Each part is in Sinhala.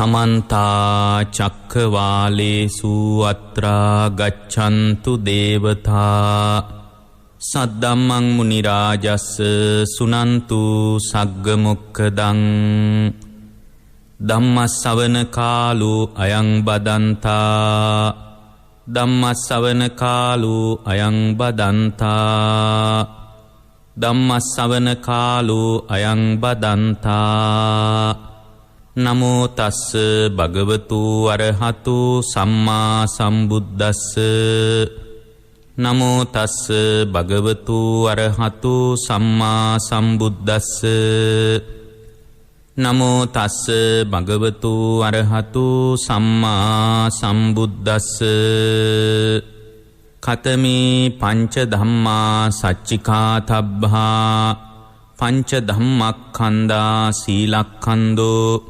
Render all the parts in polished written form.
समन्ता चक्रवालेषु अत्रा गच्छन्तु देवता सद्धम्मं मुनिराजस्स सुनन्तु सग्गमुक्खदं ධම්මස්සවන කාලෝ අයං බදන්තා ධම්මස්සවන කාලෝ අයං බදන්තා ධම්මස්සවන කාලෝ අයං බදන්තා නමෝ තස්ස භගවතු අරහතු සම්මා සම්බුද්දස්ස නමෝ තස්ස භගවතු අරහතු සම්මා සම්බුද්දස්ස නමෝ තස්ස භගවතු අරහතු සම්මා සම්බුද්දස්ස කතමේ පංච ධම්මා සච්චිකාතබ්බා පංච ධම්මක්ඛන්දා සීලක්ඛන්தோ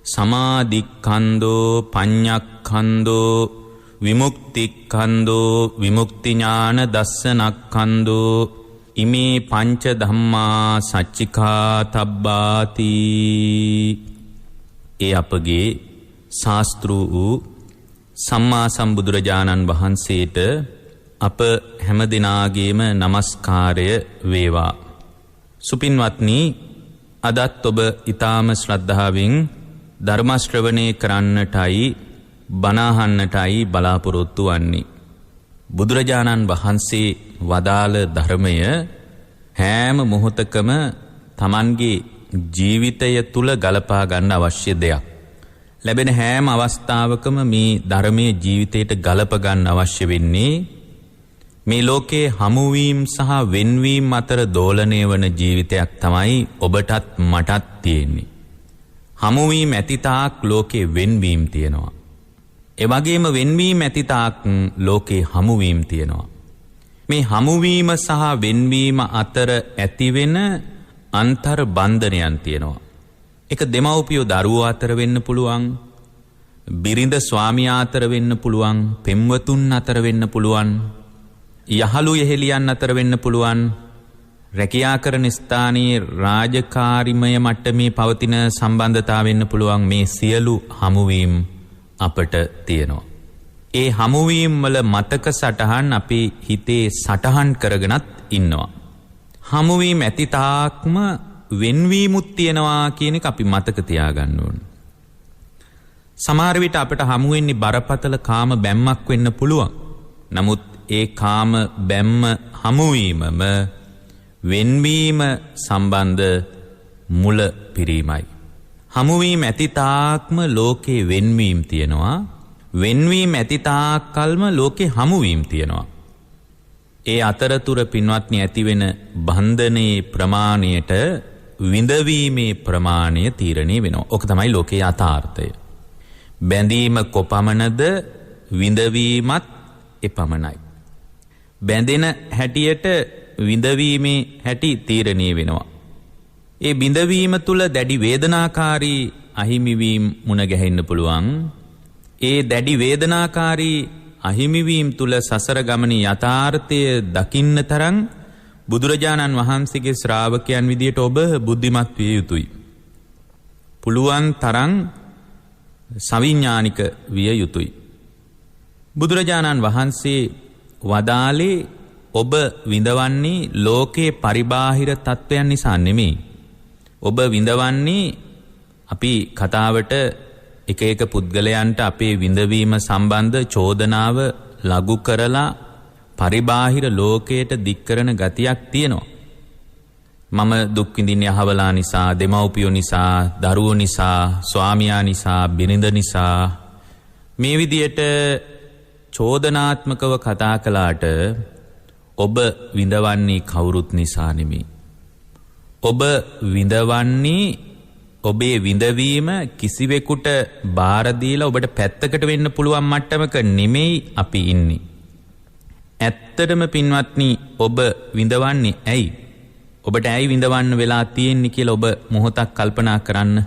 සමාධික්ඛන්தோ පඤ්ඤක්ඛන්தோ විමුක්තික්ඛන්தோ විමුක්ති ඥාන දස්සනක්ඛන්தோ ඉමේ පංච ධම්මා සච්චිකාතබ්බාති. ඒ අපගේ ශාස්ත්‍රු වූ සම්මා සම්බුදුරජාණන් වහන්සේට අප හැම දිනාගේම নমස්කාරය වේවා. සුපින්වත්නි, අදත් ඔබ ඊ타ම ශ්‍රද්ධාවෙන් ධර්ම ශ්‍රවණය කරන්නටයි බණ අහන්නටයි බලාපොරොත්තු වන්නේ. බුදුරජාණන් වහන්සේ වදාළ ධර්මය හැම මොහොතකම Tamanගේ ජීවිතය තුල ගලපා ගන්න අවශ්‍ය දෙයක්. ලැබෙන හැම අවස්ථාවකම මේ ධර්මයේ ජීවිතයට ගලප ගන්න අවශ්‍ය වෙන්නේ මේ ලෝකේ හමුවීම සහ වෙන්වීම අතර දෝලණය වන ජීවිතයක් තමයි ඔබටත් මටත් තියෙන්නේ. හමුවීම ඇති තාක් ලෝකේ වෙන්වීම තියෙනවා. ඒ වගේම වෙන්වීම ඇති තාක් ලෝකේ හමුවීම තියෙනවා. මේ හමුවීම සහ වෙන්වීම අතර ඇතිවෙන අන්තර් බන්ධනයන් තියෙනවා. ඒක දෙමව්පියෝ දරුවෝ අතර වෙන්න පුළුවන්, බිරිඳ ස්වාමියා අතර වෙන්න පුළුවන්, පෙම්වතුන් අතර වෙන්න පුළුවන්, යහළු යෙහෙලියන් අතර වෙන්න පුළුවන්, රැකියා කරන ස්ථානයේ රාජකාරිමය මට්ටමේ පවතින සම්බන්ධතාව වෙන්න පුළුවන්. මේ සියලු හමුවීම් අපට තියෙනවා. ඒ හමුවීම් වල මතක සටහන් අපේ හිතේ සටහන් කරගෙනත් ඉන්නවා. හමුවීම ඇති තාක්ම වෙන්වීමුත් තියෙනවා කියන එක අපි මතක තියාගන්න ඕන. සමහර විට අපිට හමු වෙන්නේ බරපතල කාම බැම්මක් වෙන්න පුළුවන්. නමුත් ඒ කාම බැම්ම හමුවීමම වෙන්වීම සම්බන්ධ මුල පිරීමයි. හමුවීම ඇති තාක්ම ලෝකේ වෙන්වීම තියෙනවා. වෙන්වීම ඇති තාක් කල්ම ලෝකේ හමුවීම තියෙනවා. ඒ අතරතුර පින්වත්නි ඇතිවෙන බන්ධනයේ ප්‍රමාණයට විඳවීමේ ප්‍රමාණය තීරණය වෙනවා. ඔක තමයි ලෝකේ යථාර්ථය. බැඳීම කොපමණද විඳවීමත් එපමණයි. බැඳෙන හැටියට විඳවීමේ හැටි තීරණය වෙනවා. ඒ බිඳවීම තුල දැඩි වේදනාකාරී අහිමිවීම මුණ ගැහෙන්න පුළුවන්. ඒ දැඩි වේදනාකාරී අහිමිවීම තුල සසර ගමනේ යථාර්ථය දකින්න තරම් බුදුරජාණන් වහන්සේගේ ශ්‍රාවකයන් විදියට ඔබ බුද්ධිමත් විය යුතුයි. පුළුවන් තරම් සවිඥානික විය යුතුයි. බුදුරජාණන් වහන්සේ වදාළේ ඔබ විඳවන්නේ ලෝකේ පරිබාහිර තත්වයන් නිසා නෙමෙයි. ඔබ විඳවන්නේ අපි කතාවට එක එක පුද්ගලයන්ට අපේ විඳවීම සම්බන්ධ චෝදනාව ලඝු කරලා පරිබාහිර ලෝකයට දික් කරන ගතියක් තියෙනවා. මම දුක් විඳින්නේ අහවලා නිසා, දෙමව්පියෝ නිසා, දරුවෝ නිසා, ස්වාමියා නිසා, බිරිඳ නිසා. මේ විදියට චෝදනාත්මකව කතා කළාට ඔබ විඳවන්නේ කවුරුත් නිසා නෙමෙයි. ඔබ විඳවන්නේ ඔබේ විඳවීම කිසිවෙකුට බාර දීලා ඔබට පැත්තකට වෙන්න පුළුවන් මට්ටමක නෙමෙයි අපි ඉන්නේ. ඇත්තටම පින්වත්නි, ඔබ විඳවන්නේ ඇයි? ඔබට ඇයි විඳවන්න වෙලා තියෙන්නේ කියලා ඔබ මොහොතක් කල්පනා කරන්න.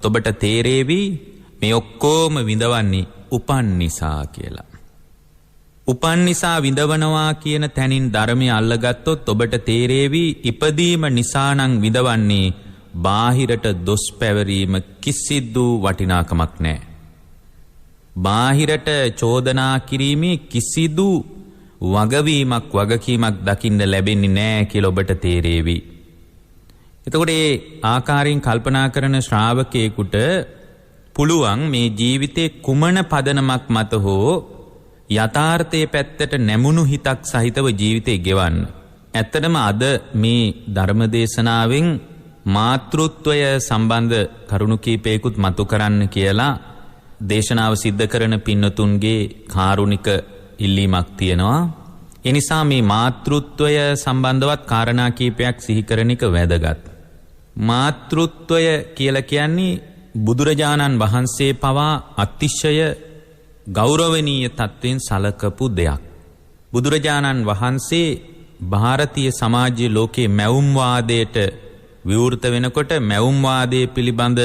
ඔබට තේරෙවි මේ ඔක්කොම විඳවන්නේ උපන් නිසා කියලා. උපන් නිසා විඳවනවා කියන තැනින් ධර්මය අල්ලගත්තොත් ඔබට තේරෙවි ඉපදීම නිසා නම් විඳවන්නේ බාහිරට දොස් පැවරීම කිසිදු වටිනාකමක් නැහැ. බාහිරට චෝදනා කිරීමේ කිසිදු වගකීමක් දකින්න ලැබෙන්නේ නැහැ කියලා ඔබට තේරෙවි. එතකොට මේ ආකාරයෙන් කල්පනා කරන ශ්‍රාවකයෙකුට පුළුවන් මේ ජීවිතේ කුමන පදනමක් මත හෝ යථාර්ථයේ පැත්තට නැමුණු හිතක් සහිතව ජීවිතේ ගෙවන්න. ඇත්තටම අද මේ ධර්මදේශනාවෙන් මාතෘත්වය සම්බන්ධ කරුණු කීපයකුත් මතු කරන්න කියලා දේශනාව සිද්ධ කරන පින්නතුන්ගේ කාරුණික ඉල්ලීමක් තියෙනවා. ඒ නිසා මේ මාතෘත්වය සම්බන්ධවත් කාරණා කීපයක් සිහි කරන එක වැදගත්. මාතෘත්වය කියලා කියන්නේ බුදුරජාණන් වහන්සේ පවා අතිශය ගෞරවනීය තත්ත්වයෙන් සලකපු දෙයක්. බුදුරජාණන් වහන්සේ ಭಾರತೀಯ සමාජයේ ලෝකේ මැවුම්වාදයට විවෘත වෙනකොට මැවුම්වාදයේ පිළිබඳ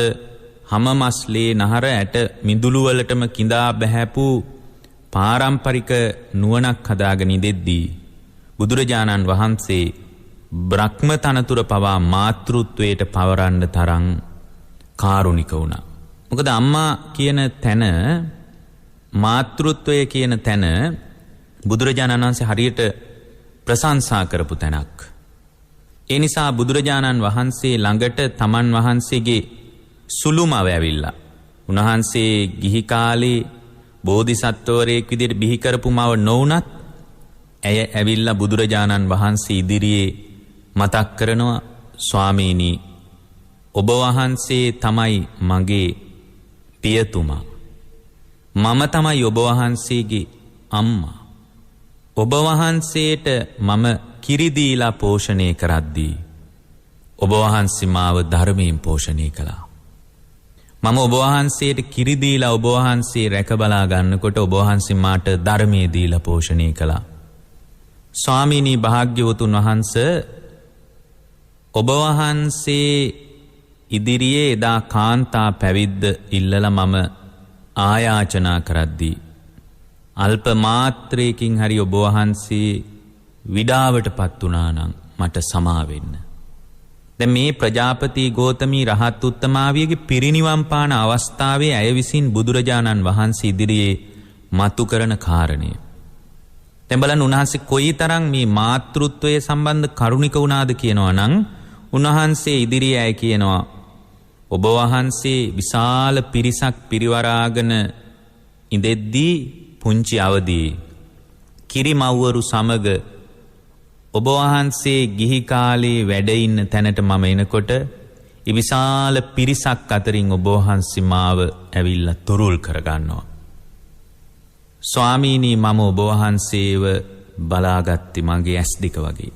හමමස්ලේ නහර ඇට මිදුළු වලටම කිඳා බහැපු පාරම්පරික නුවණක් හදාගෙන ඉඳෙද්දී බුදුරජාණන් වහන්සේ බ්‍රහ්ම තනතුර පවා මාතෘත්වයට පවරන්න තරම් කාරුණික වුණා. මොකද අම්මා කියන තැන මාතෘත්වය කියන තැන බුදුරජාණන් වහන්සේ හරියට ප්‍රශංසා කරපු තැනක්. ඒ නිසා බුදුරජාණන් වහන්සේ ළඟට තමන් වහන්සේගේ සුළුමව ඇවිල්ලා උන්වහන්සේ ගිහි කාලේ බෝධිසත්වවරයෙක් විදිහට බිහි කරපු මව නොවුනත් ඇය ඇවිල්ලා බුදුරජාණන් වහන්සේ ඉදිරියේ මතක් කරනවා ස්වාමීනි ඔබ වහන්සේ තමයි මගේ පියතුමා. මම තමයි ඔබ වහන්සේගේ අම්මා. ඔබ වහන්සේට මම කිරි දීලා පෝෂණය කරද්දී ඔබ වහන්සේ මාව ධර්මයෙන් පෝෂණය කළා. මම ඔබ වහන්සේට කිරි දීලා ඔබ වහන්සේ රැක බලා ගන්නකොට ඔබ වහන්සේ මාට ධර්මයේ දීලා පෝෂණය කළා. ස්වාමීනි භාග්‍යවතුන් වහන්සේ ඔබ වහන්සේ ඉදිරියේ එදා කාන්තා පැවිද්ද ඉල්ලලා මම ආයාචනා කරද්දී අල්ප මාත්‍රයකින් හරි ඔබ වහන්සේ විඩාවටපත් වුණා නම් මට සමා වෙන්න. දැන් මේ ප්‍රජාපති ගෝතමී රහත් උත්තමාවියගේ පිරිනිවන් පාන අවස්ථාවේ අය විසින් බුදුරජාණන් වහන්සේ ඉදිරියේ මතු කරන කාරණය. දැන් බලන්න උන්වහන්සේ කොයිතරම් මේ මාතෘත්වයේ සම්බන්ධ කරුණික වුණාද කියනවා නම් උන්වහන්සේ ඉදිරියේ අය කියනවා ඔබ වහන්සේ විශාල පිරිසක් පිරිවරාගෙන ඉඳෙද්දී පුංචි අවදී කිරිමව්වරු සමග ඔබ වහන්සේ ගිහි කාලේ වැඩ ඉන්න තැනට මම එනකොට ඒ විශාල පිරිසක් අතරින් ඔබ වහන්සේ මාව ඇවිල්ලා තුරුල් කරගන්නවා. ස්වාමීනි මම ඔබ වහන්සේව බලාගත්තේ මගේ ඇස් දෙක වගේ.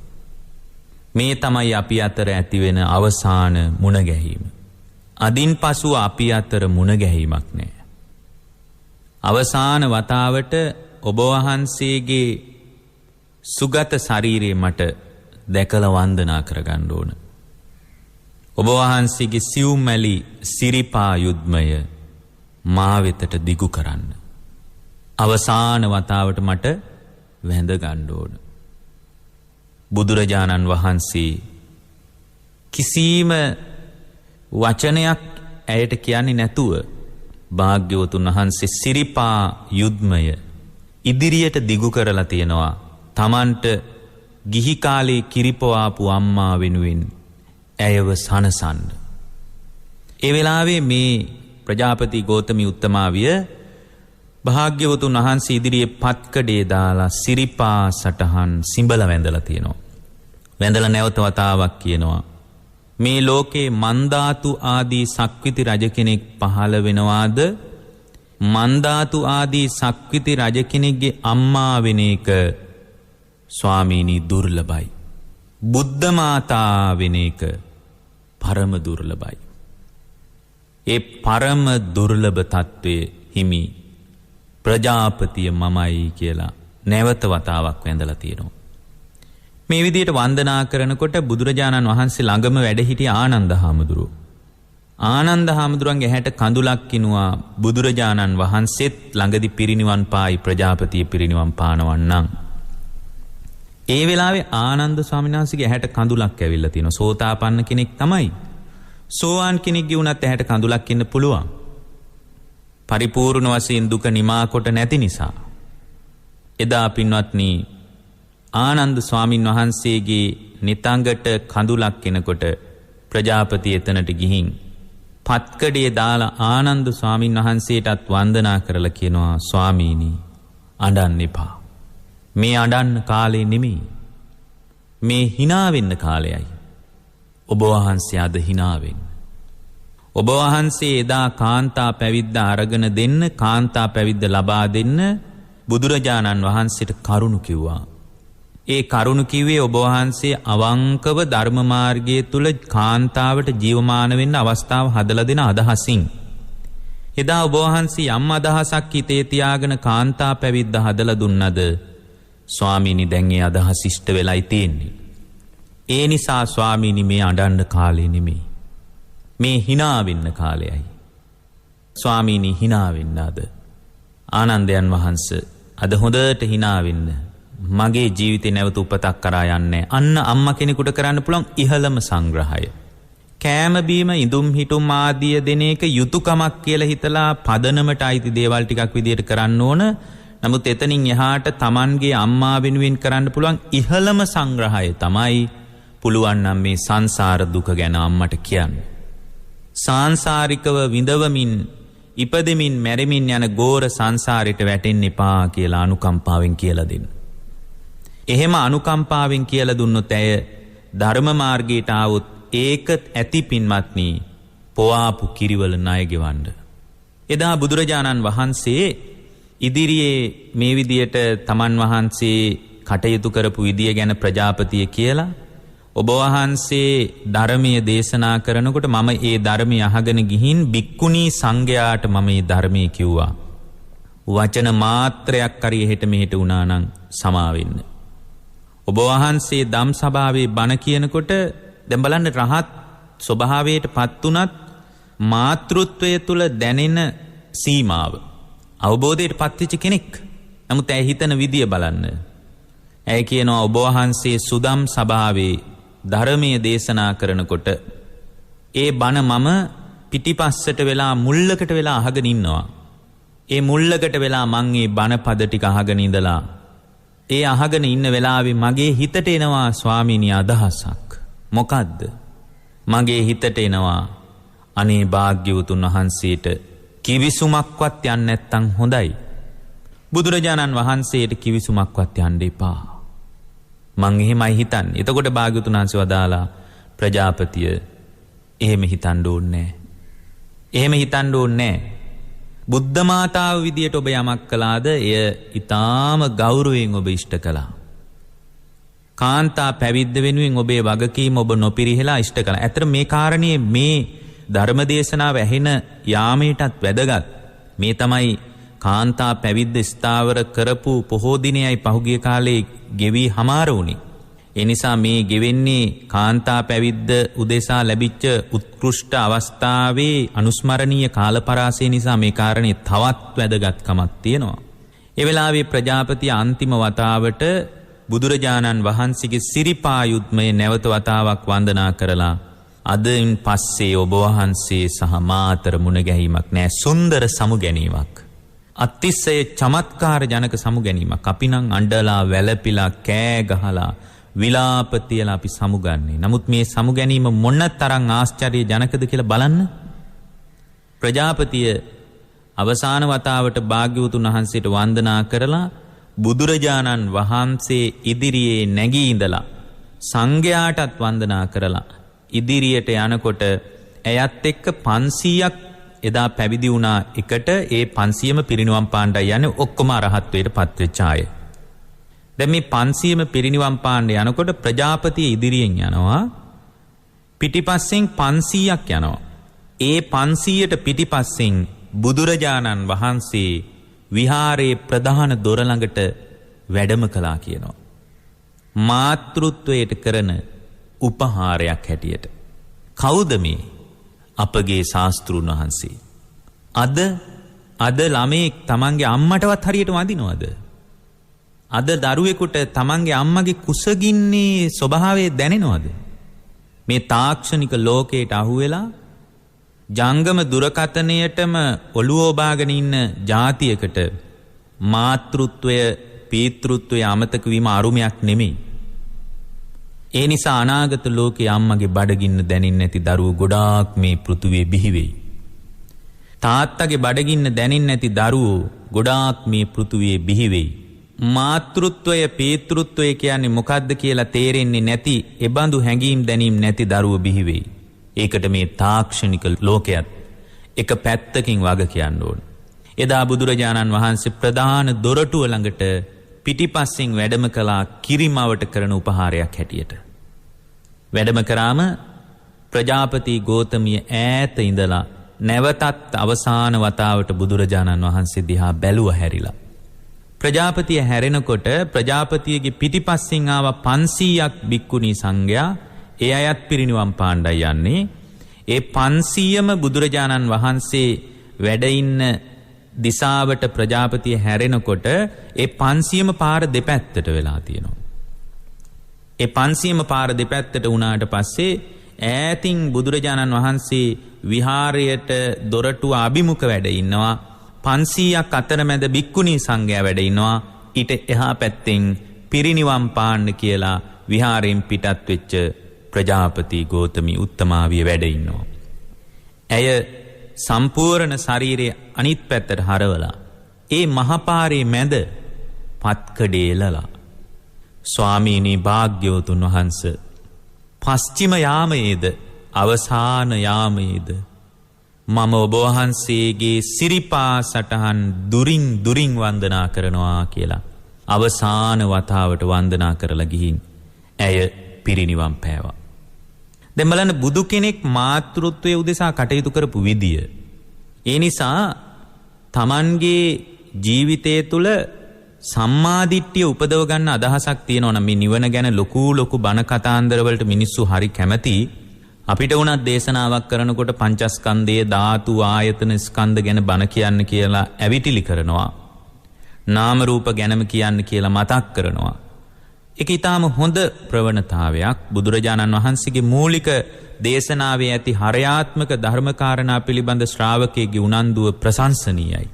මේ තමයි අපි අතර ඇතිවෙන අවසාන මුණ ගැහිම. අදින් පසු අපි අතර මුණ ගැහිමක් නැහැ. අවසාන වතාවට ඔබ වහන්සේගේ සුගත ශරීරය මට දැකලා වන්දනා කරගන්න ඕන. ඔබ වහන්සේගේ සිව්මැලි සිරිපා යුද්ධමය මා වෙතට දිගු කරන්න. අවසාන වතාවට මට වැඳ ගන්න ඕන. බුදුරජාණන් වහන්සේ කිසිම වචනයක් ඇයට කියන්නේ නැතුව භාග්‍යවතුන් වහන්සේ සිරිපා යුද්ධමය ඉදිරියට දිගු කරලා තියෙනවා. තමන්ට ගිහි කාලේ කිරිපවාපු අම්මා වෙනුවෙන් ඇයව සනසන්න. ඒ වෙලාවේ මේ ප්‍රජාපති ගෝතමී උත්තමාවිය භාග්‍යවතුන් වහන්සේ ඉදිරියේ පත්කඩේ දාලා සිරිපා සටහන් සිඹල වැඳලා තියෙනවා. වැඳලා නැවත වතාවක් කියනවා මේ ලෝකේ මන්දාතු ආදී සක්විති රජ කෙනෙක් පහළ වෙනවාද? මන්දාතු ආදී සක්විති රජ කෙනෙක්ගේ අම්මා වෙන එක ස්වාමීනි දුර්ලභයි. බුද්ධ මාතා වෙන එක පරම දුර්ලභයි. ඒ පරම දුර්ලභ තත්වයේ හිමි ප්‍රජාපතිය මමයි කියලා නැවත වතාවක් වැඳලා තියෙනවා. මේ විදිහට වන්දනා කරනකොට බුදුරජාණන් වහන්සේ ළඟම වැඩ සිටි ආනන්ද හාමුදුරුවෝ. ආනන්ද හාමුදුරුවන්ගේ ඇහැට කඳුලක් කිනුවා බුදුරජාණන් වහන්සේත් ළඟදී පිරිනිවන් පායි ප්‍රජාපතිය පිරිනිවන් පානවන්නම්. ඒ වෙලාවේ ආනන්ද ස්වාමීන් වහන්සේගේ ඇහැට කඳුලක් ඇවිල්ලා තියෙනවා. සෝතාපන්න කෙනෙක් තමයි. සෝවාන් කෙනෙක්ගේ වුණත් ඇහැට කඳුලක් එන්න පුළුවන්. පරිපූර්ණ වශයෙන් දුක නිමා කොට නැති නිසා. එදා පින්වත්නි ආනන්ද ස්වාමින් වහන්සේගේ නිතංගට කඳුලක් එනකොට ප්‍රජාපති එතනට ගිහින් පත්කඩේ දාලා ආනන්ද ස්වාමින් වහන්සේටත් වන්දනා කරලා කියනවා ස්වාමීනි අඬන්න එපා. මේ අඬන්න කාලේ නෙමෙයි. මේ hina වෙන්න කාලයයි. ඔබ වහන්සේ අද hina වෙන්න. ඔබ වහන්සේ එදා කාන්තා පැවිද්ද අරගෙන දෙන්න කාන්තා පැවිද්ද ලබා දෙන්න බුදුරජාණන් වහන්සේට කරුණු කිව්වා. ඒ කරුණු කිව්වේ ඔබ වහන්සේ අවංකව ධර්ම මාර්ගයේ තුල කාන්තාවට ජීවමාන වෙන්න අවස්ථාව හදලා දෙන අදහසින්. එදා ඔබ වහන්සේ යම් අදහසක් හිතේ තියාගෙන කාන්තා පැවිද්ද හදලා දුන්නද ස්වාමීනි දැන් ඒ අදහස් ඉෂ්ට වෙලයි තියෙන්නේ. ඒ නිසා ස්වාමීනි මේ අඬන්න කාලේ නෙමෙයි. මේ hina වෙන්න කාලයයි. ස්වාමීනි hina වෙන්න අද. ආනන්දයන් වහන්සේ අද හොඳට hina වෙන්න. මගේ ජීවිතේ නැවත උපතක් කරා යන්නේ. අන්න අම්මා කෙනෙකුට කරන්න පුළුවන් ඉහළම සංග්‍රහය. කෑම බීම ඉදුම් හිටුම් ආදිය දෙන එක යුතුයකමක් කියලා හිතලා පදනමට අයිති දේවල් ටිකක් විදියට කරන්න ඕන. නමුත් එතනින් එහාට Tamanගේ අම්මා වෙනුවෙන් කරන්න පුළුවන් ඉහළම සංග්‍රහය තමයි පුළුවන් නම් මේ සංසාර දුක ගැන අම්මට කියන්න. සාංශාරිකව විඳවමින් ඉපදෙමින් මැරෙමින් යන ගෝර සංසාරයට වැටෙන්න එපා කියලා අනුකම්පාවෙන් කියලා දෙන්න. එහෙම අනුකම්පාවෙන් කියලා දුන්නොත් ඇය ධර්ම මාර්ගයට ආවොත් ඒක ඇති පින්වත්නි පොවාපු කිරිවල ණය ගෙවන්න. එදා බුදුරජාණන් වහන්සේ ඉදිරියේ මේ විදියට තමන් වහන්සේ කටයුතු කරපු විදිය ගැන ප්‍රජාපතිය කියලා ඔබ වහන්සේ ධර්මයේ දේශනා කරනකොට මම ඒ ධර්මය අහගෙන ගිහින් බික්කුණී සංඝයාට මම මේ ධර්මයේ කිව්වා. වචන මාත්‍රයක් හරි එහෙට මෙහෙට වුණා නම් සමා වෙන්න. ඔබ වහන්සේ ධම් සභාවේ බණ කියනකොට දැන් බලන්න රහත් ස්වභාවයටපත් උනත් මාතෘත්වය තුල දැනෙන සීමාව අවබෝධයටපත් වෙච්ච කෙනෙක්. නමුත් ඇය හිතන විදිය බලන්න. ඇය කියනවා ඔබ වහන්සේ සුදම් සභාවේ ධර්මයේ දේශනා කරනකොට ඒ බණ මම පිටිපස්සට වෙලා මුල්ලකට වෙලා අහගෙන ඉන්නවා. ඒ මුල්ලකට වෙලා මං ඒ බණ පද ටික අහගෙන ඉඳලා ඒ අහගෙන ඉන්න වෙලාවේ මගේ හිතට එනවා ස්වාමීනි අදහසක්. මොකද්ද? මගේ හිතට එනවා අනේ භාග්‍යවතුන් වහන්සේට කිවිසුමක්වත් යන්න නැත්තම් හොඳයි. බුදුරජාණන් වහන්සේට කිවිසුමක්වත් යන්න එපා. මං එහෙමයි හිතන්නේ. එතකොට භාග්‍යවතුන් වහන්සේ වදාලා ප්‍රජාපතිය එහෙම හිතන්න ඕනේ නැහැ. එහෙම හිතන්න ඕනේ නැහැ. බුද්ධ මාතාව විදියට ඔබ යමක් කළාද එය ඊටාම ගෞරවයෙන් ඔබ ඉෂ්ට කළා. කාන්තා පැවිද්ද වෙනුවෙන් ඔබේ වගකීම ඔබ නොපිරිහෙලා ඉෂ්ට කළා. ඇත්තට මේ කාරණේ මේ ධර්මදේශනාව ඇහෙන යාමයටත් වැදගත්. මේ තමයි කාන්තා පැවිද්ද ස්ථාවර කරපු පොහෝ දිනයයි පහුගිය කාලේ ගෙවි හමාර වුණේ. ඒ නිසා මේ ගෙවෙන්නේ කාන්තා පැවිද්ද උදෙසා ලැබිච්ච උත්කෘෂ්ඨ අවස්ථාවේ අනුස්මරණීය කාලපරාසය නිසා මේ කාරණේ තවත් වැදගත්කමක් තියෙනවා. ඒ වෙලාවේ ප්‍රජාපති අන්තිම වතාවට බුදුරජාණන් වහන්සේගේ සිරිපා යුද්ධමය නැවත වතාවක් වන්දනා කරලා අදින් පස්සේ ඔබ වහන්සේ සහ මාතර මුණ ගැහිමක් නෑ සුන්දර සමු ගැනීමක්. අතිශය චමත්කාර ජනක සමු ගැනීමක්. අපි නම් අඬලා වැළපිලා කෑ ගහලා විලාප තියලා අපි සමුගන්නේ. නමුත් මේ සමු ගැනීම මොන තරම් ආශ්චර්ය ජනකද කියලා බලන්න. ප්‍රජාපතිය අවසාන වතාවට භාග්‍යවතුන් වහන්සේට වන්දනා කරලා බුදුරජාණන් වහන්සේ ඉදිරියේ නැගී ඉඳලා සංඝයාටත් වන්දනා කරලා ඉදිරියට යනකොට එයත් එක්ක 500ක් එදා පැවිදි වුණා එකට ඒ 500ම පිරිනිවන් පාණ්ඩයි යන්නේ ඔක්කොම අරහත්වයට පත් වෙච්ච අය. දැන් මේ 500ම පිරිනිවන් පාණ්ඩ යනකොට ප්‍රජාපතිය ඉදිරියෙන් යනවා පිටිපස්සෙන් 500ක් යනවා. ඒ 500ට පිටිපස්සෙන් බුදුරජාණන් වහන්සේ විහාරයේ ප්‍රධාන දොර ළඟට වැඩම කළා කියනවා. මාතෘත්වයට කරන උපහාරයක් හැටියට. කවුද මේ? අපගේ ශාස්ත්‍රුන් වහන්සේ. අද ළමෙක් තමන්ගේ අම්මටවත් හරියට වඳිනවද? අද දරුවෙකුට තමන්ගේ අම්මගේ කුසගින්නේ ස්වභාවය දැනෙනවද? මේ තාක්ෂණික ලෝකයට අහුවෙලා ජංගම දුරකථනයටම ඔළුව ඔබාගෙන ඉන්න ජාතියකට මාතෘත්වය පීතෘත්වය අමතක වීම අරුමයක් නෙමෙයි. ඒ නිසා අනාගත ලෝකයේ අම්මගේ බඩගින්න දැනෙන්නේ නැති දරුවෝ ගොඩාක් මේ පෘථුවියේ බිහි වෙයි. තාත්තගේ බඩගින්න දැනෙන්නේ නැති දරුවෝ ගොඩාක් මේ පෘථුවියේ බිහි වෙයි. මාතෘත්වය පීතෘත්වය කියන්නේ මොකක්ද කියලා තේරෙන්නේ නැති එබඳු හැඟීම් දැනීම් නැති දරුවෝ බිහි වෙයි. ඒකට මේ තාක්ෂණික ලෝකයක් එක පැත්තකින් වග කියන්න ඕන. එදා බුදුරජාණන් වහන්සේ ප්‍රධාන දොරටුව ළඟට පිටිපස්සෙන් වැඩම කළා කිරිමවට කරන උපහාරයක් හැටියට. වැඩම කරාම ප්‍රජාපති ගෝතමිය ඈත ඉඳලා නැවතත් අවසාන වතාවට බුදුරජාණන් වහන්සේ දිහා බැලුව හැරිලා. ප්‍රජාපතිය හැරෙනකොට ප්‍රජාපතියගේ පිටිපස්සෙන් ආව 500ක් භික්ඛුණී සංඝයා ඒ අයත් පිරිනිවන් පාණ්ඩයි යන්නේ. ඒ 500ම බුදුරජාණන් වහන්සේ වැඩ ඉන්න දිසාවට ප්‍රජාපතිය හැරෙනකොට ඒ 500ම පාර දෙපැත්තට වෙලා තියෙනවා. ඒ 500ම පාර දෙපැත්තට වුණාට පස්සේ ඈතින් බුදුරජාණන් වහන්සේ විහාරයට දොරටුව අභිමුඛ වැඩ ඉන්නවා. 500ක් අතරමැද භික්ඛුණී සංඝයා වැඩ ඉන්නවා. ඊට එහා පැත්තෙන් පිරිනිවන් පාන්න කියලා විහාරයෙන් පිටත් වෙච්ච ප්‍රජාපති ගෝතමී උත්තමාවිය වැඩ ඉන්නවා. ඇය සම්පූර්ණ ශරීරයේ අනිත් පැත්තට හරවලා ඒ මහපාරේ මැද පත්කඩේලලා ස්වාමීනි භාග්‍යවතුන් වහන්සේ පස්චිම යාමයේද අවසාන යාමයේද මම ඔබ වහන්සේගේ සිරිපා සටහන් දුරින් වන්දනා කරනවා කියලා අවසාන වතාවට වන්දනා කරලා ගිහින් ඇය පිරිනිවන් පෑවා. දැන් බලන්න බුදු කෙනෙක් මාතෘත්වයේ උදෙසා කටයුතු කරපු විදිය. ඒ නිසා Tamanගේ ජීවිතය තුළ සම්මාදිට්ඨිය උපදව ගන්න අදහසක් තියෙනවා නම් මේ නිවන ගැන ලොකු බණ කතාන්දර වලට මිනිස්සු හරි කැමති. අපිට උනත් දේශනාවක් කරනකොට පංචස්කන්ධයේ ධාතු ආයතන ස්කන්ධ ගැන බණ කියන්න කියලා ඇවිටිලි කරනවා. නාම රූප ගැනම කියන්න කියලා මතක් කරනවා. ඒක ඊටාම හොඳ ප්‍රවණතාවයක්. බුදුරජාණන් වහන්සේගේ මූලික දේශනාවේ ඇති හරයාත්මක ධර්මකාරණා පිළිබඳ ශ්‍රාවකයෙකුගේ උනන්දුව ප්‍රශංසනීයයි.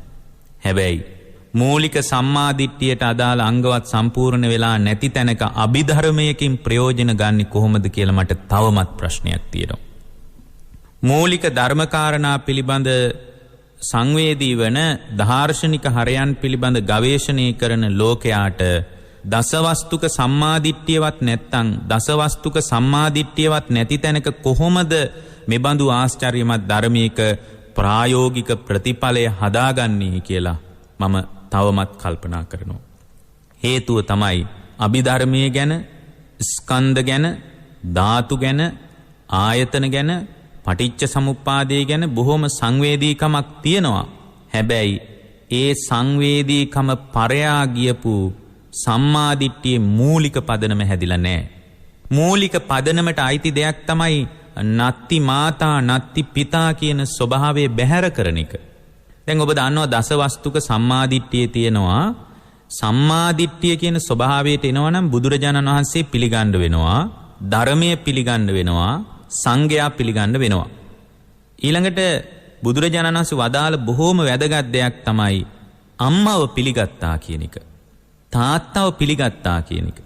හැබැයි මූලික සම්මාදිට්ඨියට අදාළ අංගවත් සම්පූර්ණ වෙලා නැති තැනක අභිධර්මයකින් ප්‍රයෝජන ගන්න කොහොමද කියලා මට තවමත් ප්‍රශ්නයක් තියෙනවා. මූලික ධර්මකාරණා පිළිබඳ සංවේදී වන දාර්ශනික හරයන් පිළිබඳ ගවේෂණය කරන ලෝකයාට දසවස්තුක සම්මාදිට්ඨියවත් නැත්තම් දසවස්තුක සම්මාදිට්ඨියවත් නැති තැනක කොහොමද මෙබඳු ආශ්චර්යමත් ධර්මයක ප්‍රායෝගික ප්‍රතිඵලය හදාගන්නේ කියලා මම තවමත් කල්පනා කරනවා. හේතුව තමයි අභිධර්මයේ ගැන, ස්කන්ධ ගැන, ධාතු ගැන, ආයතන ගැන, පටිච්ච සමුප්පාදය ගැන බොහොම සංවේදීකමක් තියෙනවා. හැබැයි ඒ සංවේදීකම පරයා ගියපු සම්මාදිට්ඨියේ මූලික පදනම හැදිලා නැහැ. මූලික පදනමට අයිති දෙයක් තමයි නත්ති මාතා නත්ති පිතා කියන ස්වභාවය බැහැර කරන එක. දැන් ඔබ දන්නවා දසවස්තුක සම්මාදිට්ඨියේ තියෙනවා සම්මාදිට්ඨිය කියන ස්වභාවයට එනවා නම් බුදුරජාණන් වහන්සේ පිළිගන්න වෙනවා, ධර්මයේ පිළිගන්න වෙනවා, සංඝයා පිළිගන්න වෙනවා. ඊළඟට බුදුරජාණන් වහන්සේ වදාළ බොහෝම වැදගත් දෙයක් තමයි අම්මව පිළිගත්තා කියන එක. තාත්තව පිළිගත්තා කියන එක.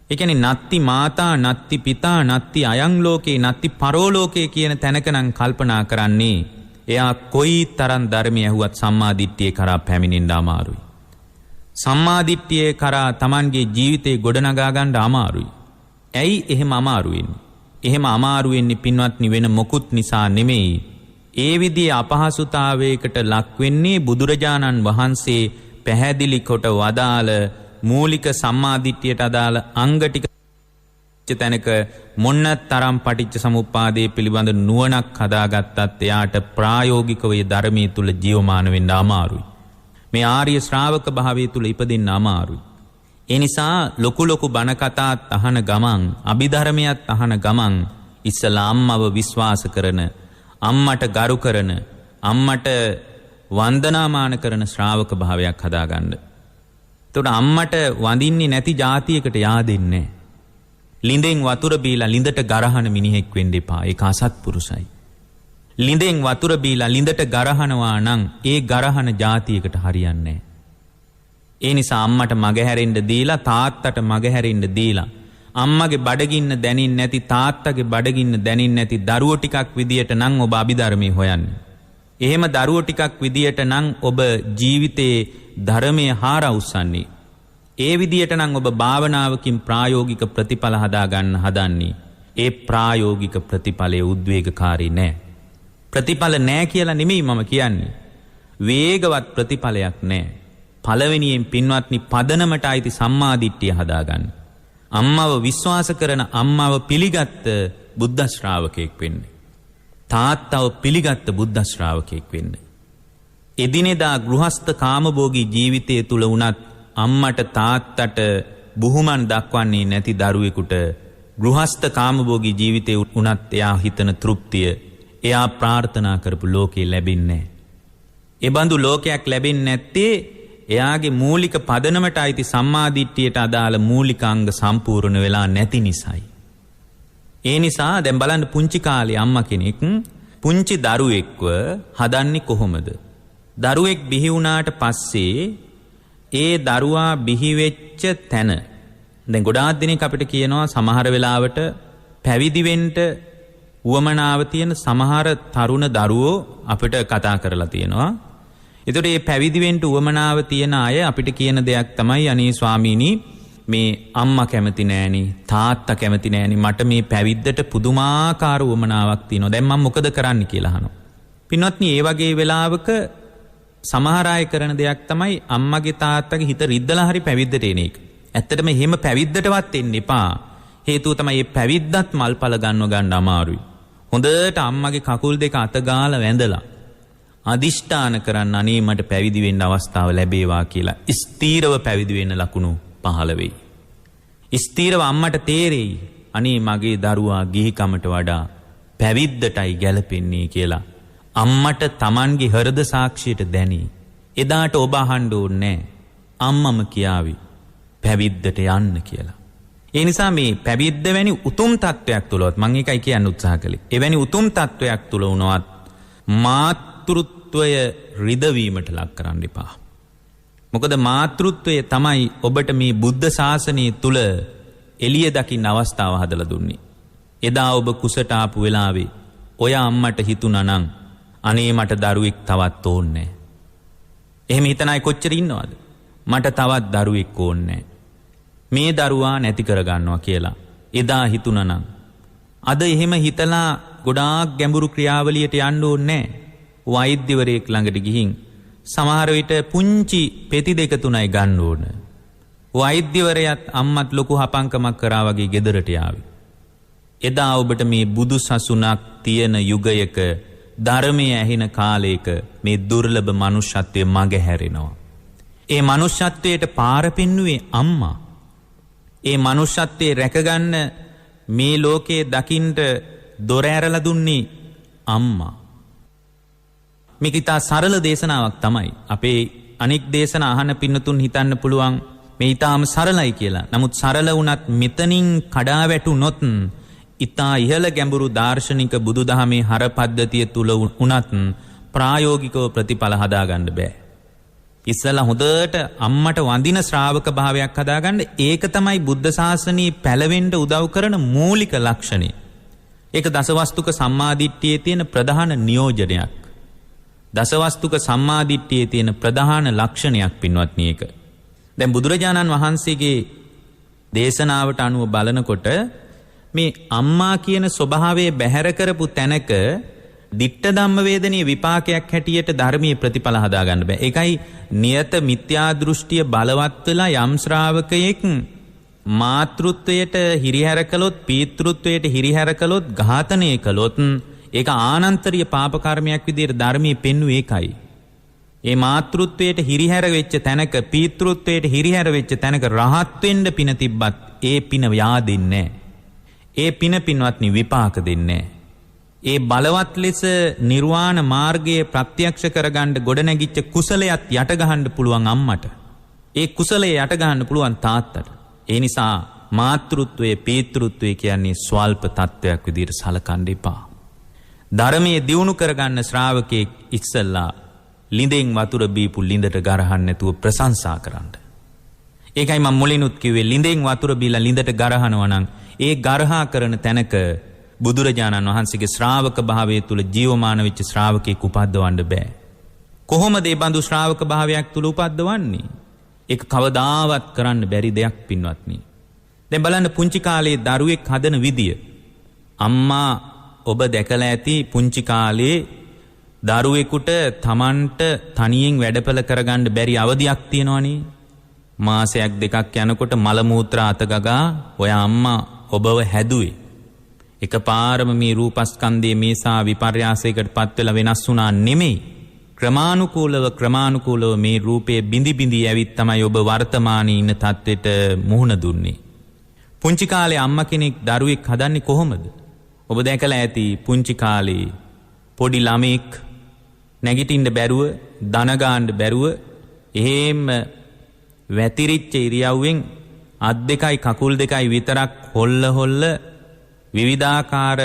ඒ කියන්නේ නත්ති මාතා නත්ති පිතා නත්ති අයං ලෝකේ නත්ති පරෝලෝකේ කියන තැනක නම් කල්පනා කරන්නේ එයා කොයි තරම් ධර්මය ඇහුවත් සම්මාදිට්ඨියේ කරා පැමිණෙන්න අමාරුයි. සම්මාදිට්ඨියේ කරා Tamanගේ ජීවිතේ ගොඩනගා ගන්න අමාරුයි. ඇයි එහෙම අමාරු වෙන්නේ? එහෙම අමාරු වෙන්නේ පින්වත්නි වෙන මොකුත් නිසා නෙමෙයි. ඒ විදිහේ අපහසුතාවයකට ලක් වෙන්නේ බුදුරජාණන් වහන්සේ පැහැදිලි කොට වදාළ මූලික සම්මාදිට්ඨියට අදාළ අංග ටික තැනක මොන්න තරම් පටිච්ච සමුප්පාදයේ පිළිබඳ නුවණක් හදාගත්තත් එයාට ප්‍රායෝගිකව ඒ ධර්මයේ තුල ජීවමාන වෙන්න අමාරුයි. මේ ආර්ය ශ්‍රාවක භාවයේ තුල ඉපදින්න අමාරුයි. ඒ නිසා ලොකු බණ කතාත් අහන ගමන්, අභිධර්මයක් අහන ගමන් ඉස්සලා අම්මව විශ්වාස කරන, අම්මට ගරු කරන, අම්මට වන්දනාමාන කරන ශ්‍රාවක භාවයක් හදාගන්න. එතකොට අම්මට වඳින්නේ නැති જાතියකට yaadෙන්නේ නැහැ. ලිඳෙන් වතුර බීලා ලිඳට ගරහන මිනිහෙක් වෙන්න එපා. ඒක අසත්පුරුසයි. ලිඳෙන් වතුර බීලා ලිඳට ගරහනවා නම් ඒ ගරහන જાතියකට හරියන්නේ නැහැ. ඒ නිසා අම්මට මගහැරෙන්න දීලා තාත්තට මගහැරෙන්න දීලා අම්මගේ බඩගින්න දැනින් නැති තාත්තගේ බඩගින්න දැනින් නැති දරුවෝ ටිකක් විදියට නම් ඔබ අභිධර්මයේ හොයන්නේ. එහෙම දරුවෝ ටිකක් විදියට නම් ඔබ ජීවිතේ ධර්මයේ හාර උස්සන්නේ. ඒ විදියට නම් ඔබ භාවනාවකින් ප්‍රායෝගික ප්‍රතිඵල හදා ගන්න හදන්නේ. ඒ ප්‍රායෝගික ප්‍රතිඵලයේ උද්වේගකාරී නෑ. ප්‍රතිඵල නෑ කියලා නෙමෙයි මම කියන්නේ. වේගවත් ප්‍රතිඵලයක් නෑ. පළවෙනියෙන් පින්වත්නි පදනමට අයිති සම්මාදිට්ඨිය හදාගන්න. අම්මව විශ්වාස කරන අම්මව පිළිගත් බුද්ධ ශ්‍රාවකයෙක් වෙන්න. තාත්තව පිළිගත් බුද්ධ ශ්‍රාවකයෙක් වෙන්න. එදිනෙදා ගෘහස්ත කාමභෝගී ජීවිතය තුල වුණත් අම්මට තාත්තට බුහුමන් දක්වන්නේ නැති දරුවෙකුට ගෘහස්ත කාමභෝගී ජීවිතේ වුණත් එයා හිතන තෘප්තිය එයා ප්‍රාර්ථනා කරපු ලෝකේ ලැබෙන්නේ නැහැ. ඒ බඳු ලෝකයක් ලැබෙන්නේ නැත්තේ එයාගේ මූලික පදනමට අයිති සම්මාදිට්ඨියට අදාළ මූලික අංග සම්පූර්ණ වෙලා නැති නිසායි. ඒ නිසා දැන් බලන්න පුංචි කාලේ අම්මා කෙනෙක් පුංචි දරුවෙක්ව හදන්නේ කොහොමද? දරුවෙක් බිහි වුණාට පස්සේ ඒ දරුවා බිහි වෙච්ච තැන දැන් ගොඩාක් දිනක් අපිට කියනවා සමහර වෙලාවට පැවිදි වෙන්න උවමනාව තියෙන සමහර තරුණ දරුවෝ අපිට කතා කරලා තියෙනවා. ඒතකොට මේ පැවිදි වෙන්න උවමනාව තියෙන අය අපිට කියන දෙයක් තමයි අනේ ස්වාමීනි මේ අම්මා කැමති නෑනි තාත්තා කැමති නෑනි මට මේ පැවිද්දට පුදුමාකාර උවමනාවක් තියෙනවා. දැන් මම මොකද කරන්න කියලා අහනවා. පින්වත්නි ඒ වගේ වෙලාවක සමහර අය කරන දෙයක් තමයි අම්මගේ තාත්තගේ හිත රිද්දලා හරි පැවිද්දට එන එක. ඇත්තටම එහෙම පැවිද්දටවත් එන්න එපා. හේතුව තමයි මේ පැවිද්දත් මල්පල ගන්න අමාරුයි. හොඳට අම්මගේ කකුල් දෙක අත ගාලා වැඳලා අදිෂ්ඨාන කරන්න අනේ මට පැවිදි වෙන්න අවස්ථාව ලැබේවා කියලා ස්ථීරව පැවිදි වෙන්න ලකුණු පහළ වෙයි. ස්ථීරව අම්මට තේරෙයි අනේ මගේ දරුවා ගිහිකමට වඩා පැවිද්දටයි ගැලපෙන්නේ කියලා. අම්මට Tamanගේ හෘද සාක්ෂියට දැනි. එදාට ඔබ අහන්න ඕනේ අම්මම කියාවි පැවිද්දට යන්න කියලා. ඒ නිසා මේ පැවිද්ද වැනි උතුම් තත්වයක් තුලවත් මම ඒකයි කියන්න උත්සාහ කළේ. එවැනි උතුම් තත්වයක් තුල වුණවත් මාතෘත්වය රිදවීමට ලක් කරන්න එපා. මොකද මාතෘත්වය තමයි ඔබට මේ බුද්ධ ශාසනය තුල එළිය දකින්න අවස්ථාව හදලා දුන්නේ. එදා ඔබ කුසට ආපු වෙලාවේ ඔය අම්මට හිතුණා නම් අනේ මට දරුවෙක් තවත් ඕනේ. එහෙම හිතන අය කොච්චර ඉන්නවද? මට තවත් දරුවෙක් ඕනේ. මේ දරුවා නැති කරගන්නවා කියලා එදා හිතුණා නම් අද එහෙම හිතලා ගොඩාක් ගැඹුරු ක්‍රියාවලියට යන්න ඕනේ නැහැ. වෛද්‍යවරයෙක් ළඟට ගිහින් සමහර විට පුංචි පෙති දෙක තුනයි ගන්න ඕන. වෛද්‍යවරයාත් අම්මත් ලොකු හපංකමක් කරා වගේ ගෙදරට යාවි. එදා ඔබට මේ බුදු සසුනක් තියෙන යුගයක ධර්මයේ ඇහෙන කාලයක මේ දුර්ලභ මනුෂ්‍යත්වය මගහැරෙනවා. ඒ මනුෂ්‍යත්වයට පාර පෙන්නුවේ අම්මා. ඒ මනුෂ්‍යත්වයේ රැකගන්න මේ ලෝකයේ දකින්ට දොර ඇරලා දුන්නේ අම්මා. මේක ඉතා සරල දේශනාවක් තමයි. අපේ අනෙක් දේශන අහන පින්නතුන් හිතන්න පුළුවන් මේ ඊටාම සරලයි කියලා. නමුත් සරල වුණත් මෙතනින් කඩා වැටුනොත් ඉතා ඉහළ ගැඹුරු දාර්ශනික බුදුදහමේ හර පද්ධතිය තුල වුණත් ප්‍රායෝගිකව ප්‍රතිඵල හදාගන්න බෑ. ඉස්සලා හොඳට අම්මට වඳින ශ්‍රාවක භාවයක් හදාගන්න ඒක තමයි බුද්ධ ශාසනයේ පැලවෙන්න උදව් කරන මූලික ලක්ෂණය. ඒක දසවස්තුක සම්මාදිට්ඨියේ තියෙන ප්‍රධාන නියෝජනයක්. දසවස්තුක සම්මාදිට්ඨියේ තියෙන ප්‍රධාන ලක්ෂණයක් පින්වත්නි ඒක. දැන් බුදුරජාණන් වහන්සේගේ දේශනාවට අනුව බලනකොට මේ අම්මා කියන ස්වභාවය බැහැර කරපු තැනක දිට්ඨ ධම්ම වේදනීය විපාකයක් හැටියට ධර්මීය ප්‍රතිඵල හදාගන්න බෑ. ඒකයි නියත මිත්‍යා දෘෂ්ටිය බලවත් වෙලා යම් ශ්‍රාවකයෙක් මාතෘත්වයට හිරිහැර කළොත් පීතෘත්වයට හිරිහැර කළොත් ඝාතනය කළොත් ඒක ආනන්තරීය පාප කර්මයක් විදිහට ධර්මයේ පෙන්වුවේ ඒකයි. ඒ මාතෘත්වයට හිරිහැර වෙච්ච තැනක පීතෘත්වයට හිරිහැර වෙච්ච තැනක රහත් වෙන්න පින තිබ්බත් ඒ පින යාදින්නේ නැහැ. ඒ පින පින්වත්නි විපාක දෙන්නේ නැහැ. ඒ බලවත් ලෙස නිර්වාණ මාර්ගයේ ප්‍රත්‍යක්ෂ කරගන්න ගොඩනැගිච්ච කුසලයට යට ගහන්න පුළුවන් අම්මට. ඒ කුසලයේ යට ගහන්න පුළුවන් තාත්තට. ඒ නිසා මාතෘත්වයේ පීතෘත්වයේ කියන්නේ ස්වල්ප තත්වයක් විදිහට සලකන්න එපා. ධර්මයේ දියුණු කරගන්න ශ්‍රාවකෙක් ඉස්සල්ලා ලිඳෙන් වතුර බීපු ලිඳට ගරහන්න නැතුව ප්‍රශංසා කරන්න. ඒකයි මම මුලිනුත් කිව්වේ ලිඳෙන් වතුර බීලා ලිඳට ගරහනවා නම් ඒ ගරහා කරන තැනක බුදුරජාණන් වහන්සේගේ ශ්‍රාවක භාවය තුල ජීවමාන වෙච්ච ශ්‍රාවකෙක් උපද්දවන්න බෑ. කොහොමද මේ බඳු ශ්‍රාවක භාවයක් තුල උපද්දවන්නේ? ඒක කවදාවත් කරන්න බැරි දෙයක් පින්වත්නි. දැන් බලන්න පුංචි කාලේ දරුවෙක් හදන විදිය. අම්මා ඔබ දැකලා ඇති පුංචි කාලේ දරුවෙකුට Tamanට තනියෙන් වැඩපළ කරගන්න බැරි අවධියක් තියෙනවනේ. මාසයක් දෙකක් යනකොට මල මූත්‍රා අතගගා ඔය අම්මා ඔබව හැදුවේ. එකපාරම මේ රූපස්කන්ධයේ මේසා විපර්යාසයකට පත් වෙලා වෙනස් වුණා නෙමෙයි. ක්‍රමානුකූලව මේ රූපයේ බිඳි බිඳි ඇවිත් තමයි ඔබ වර්තමානයේ ඉන්න තත්වෙට මුහුණ දුන්නේ. පුංචි කාලේ අම්මා කෙනෙක් දරුවෙක් හදන්නේ කොහොමද? ඔබ දැකලා ඇති පුංචි කාලේ පොඩි ළමෙක් නැගිටින්න බැරුව, දන ගන්න බැරුව එහෙම වැතිරිච්ච ඉරියව්වෙන් අත් දෙකයි කකුල් දෙකයි විතරක් හොල්ල විවිධාකාර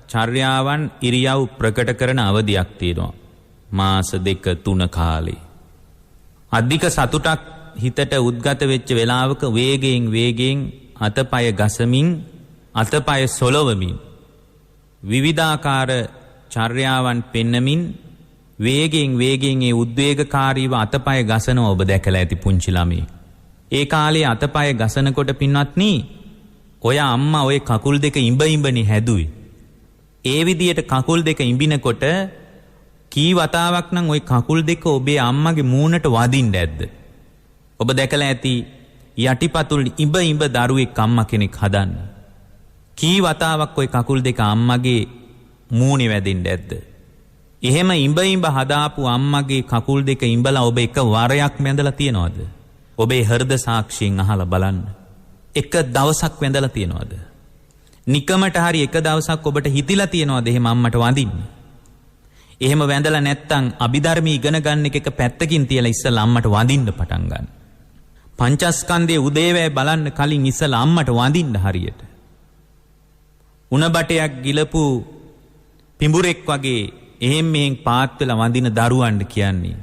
චර්යාවන් ඉරියව් ප්‍රකට කරන අවධියක් තියෙනවා. මාස 2-3 කාලේ. අධික සතුටක් හිතට උද්ගත වෙච්ච වෙලාවක වේගයෙන් අතපය ගසමින් අතපය සොලවමින් විවිධාකාර චර්යාවන් පෙන්නමින් වේගයෙන් ඒ උද්වේගකාරීව අතපය ගසනවා ඔබ දැකලා ඇති පුංචි ළමයි. ඒ කාලේ අතපය ගසනකොට පින්වත්නි ඔය අම්මා ඔය කකුල් දෙක ඉඹනේ හැදුවේ. ඒ විදියට කකුල් දෙක ඉඹිනකොට කී වතාවක් නම් ওই කකුල් දෙක ඔබේ අම්මගේ මූණට වදින්න ඇද්ද? ඔබ දැකලා ඇති යටිපතුල් ඉඹ දරුවෙක් අම්මා කෙනෙක් හදන්න. කී වතාවක් ওই කකුල් දෙක අම්මගේ මූණේ වැදෙන්න ඇද්ද? එහෙම ඉඹ හදාපු අම්මගේ කකුල් දෙක ඉඹලා ඔබ එක වරයක් වැඳලා තියනවද? ඔබේ හෘද සාක්ෂියෙන් අහලා බලන්න. එක දවසක් වැඳලා තියනවද? නිකමට හරි එක දවසක් ඔබට හිතිලා තියනවද එහෙම අම්මට වඳින්න? එහෙම වැඳලා නැත්තම් අභිධර්මී ඉගෙන ගන්න එක පැත්තකින් තියලා ඉස්සලා අම්මට වඳින්න පටන් ගන්න. පංචස්කන්ධයේ උදේවැය බලන්න කලින් ඉස්සලා අම්මට වඳින්න හරියට. උණ බටයක් ගිලපු පිඹුරෙක් වගේ එහෙම් මෙහෙන් පාත් වෙලා වඳින දරුවන්ට කියන්නේ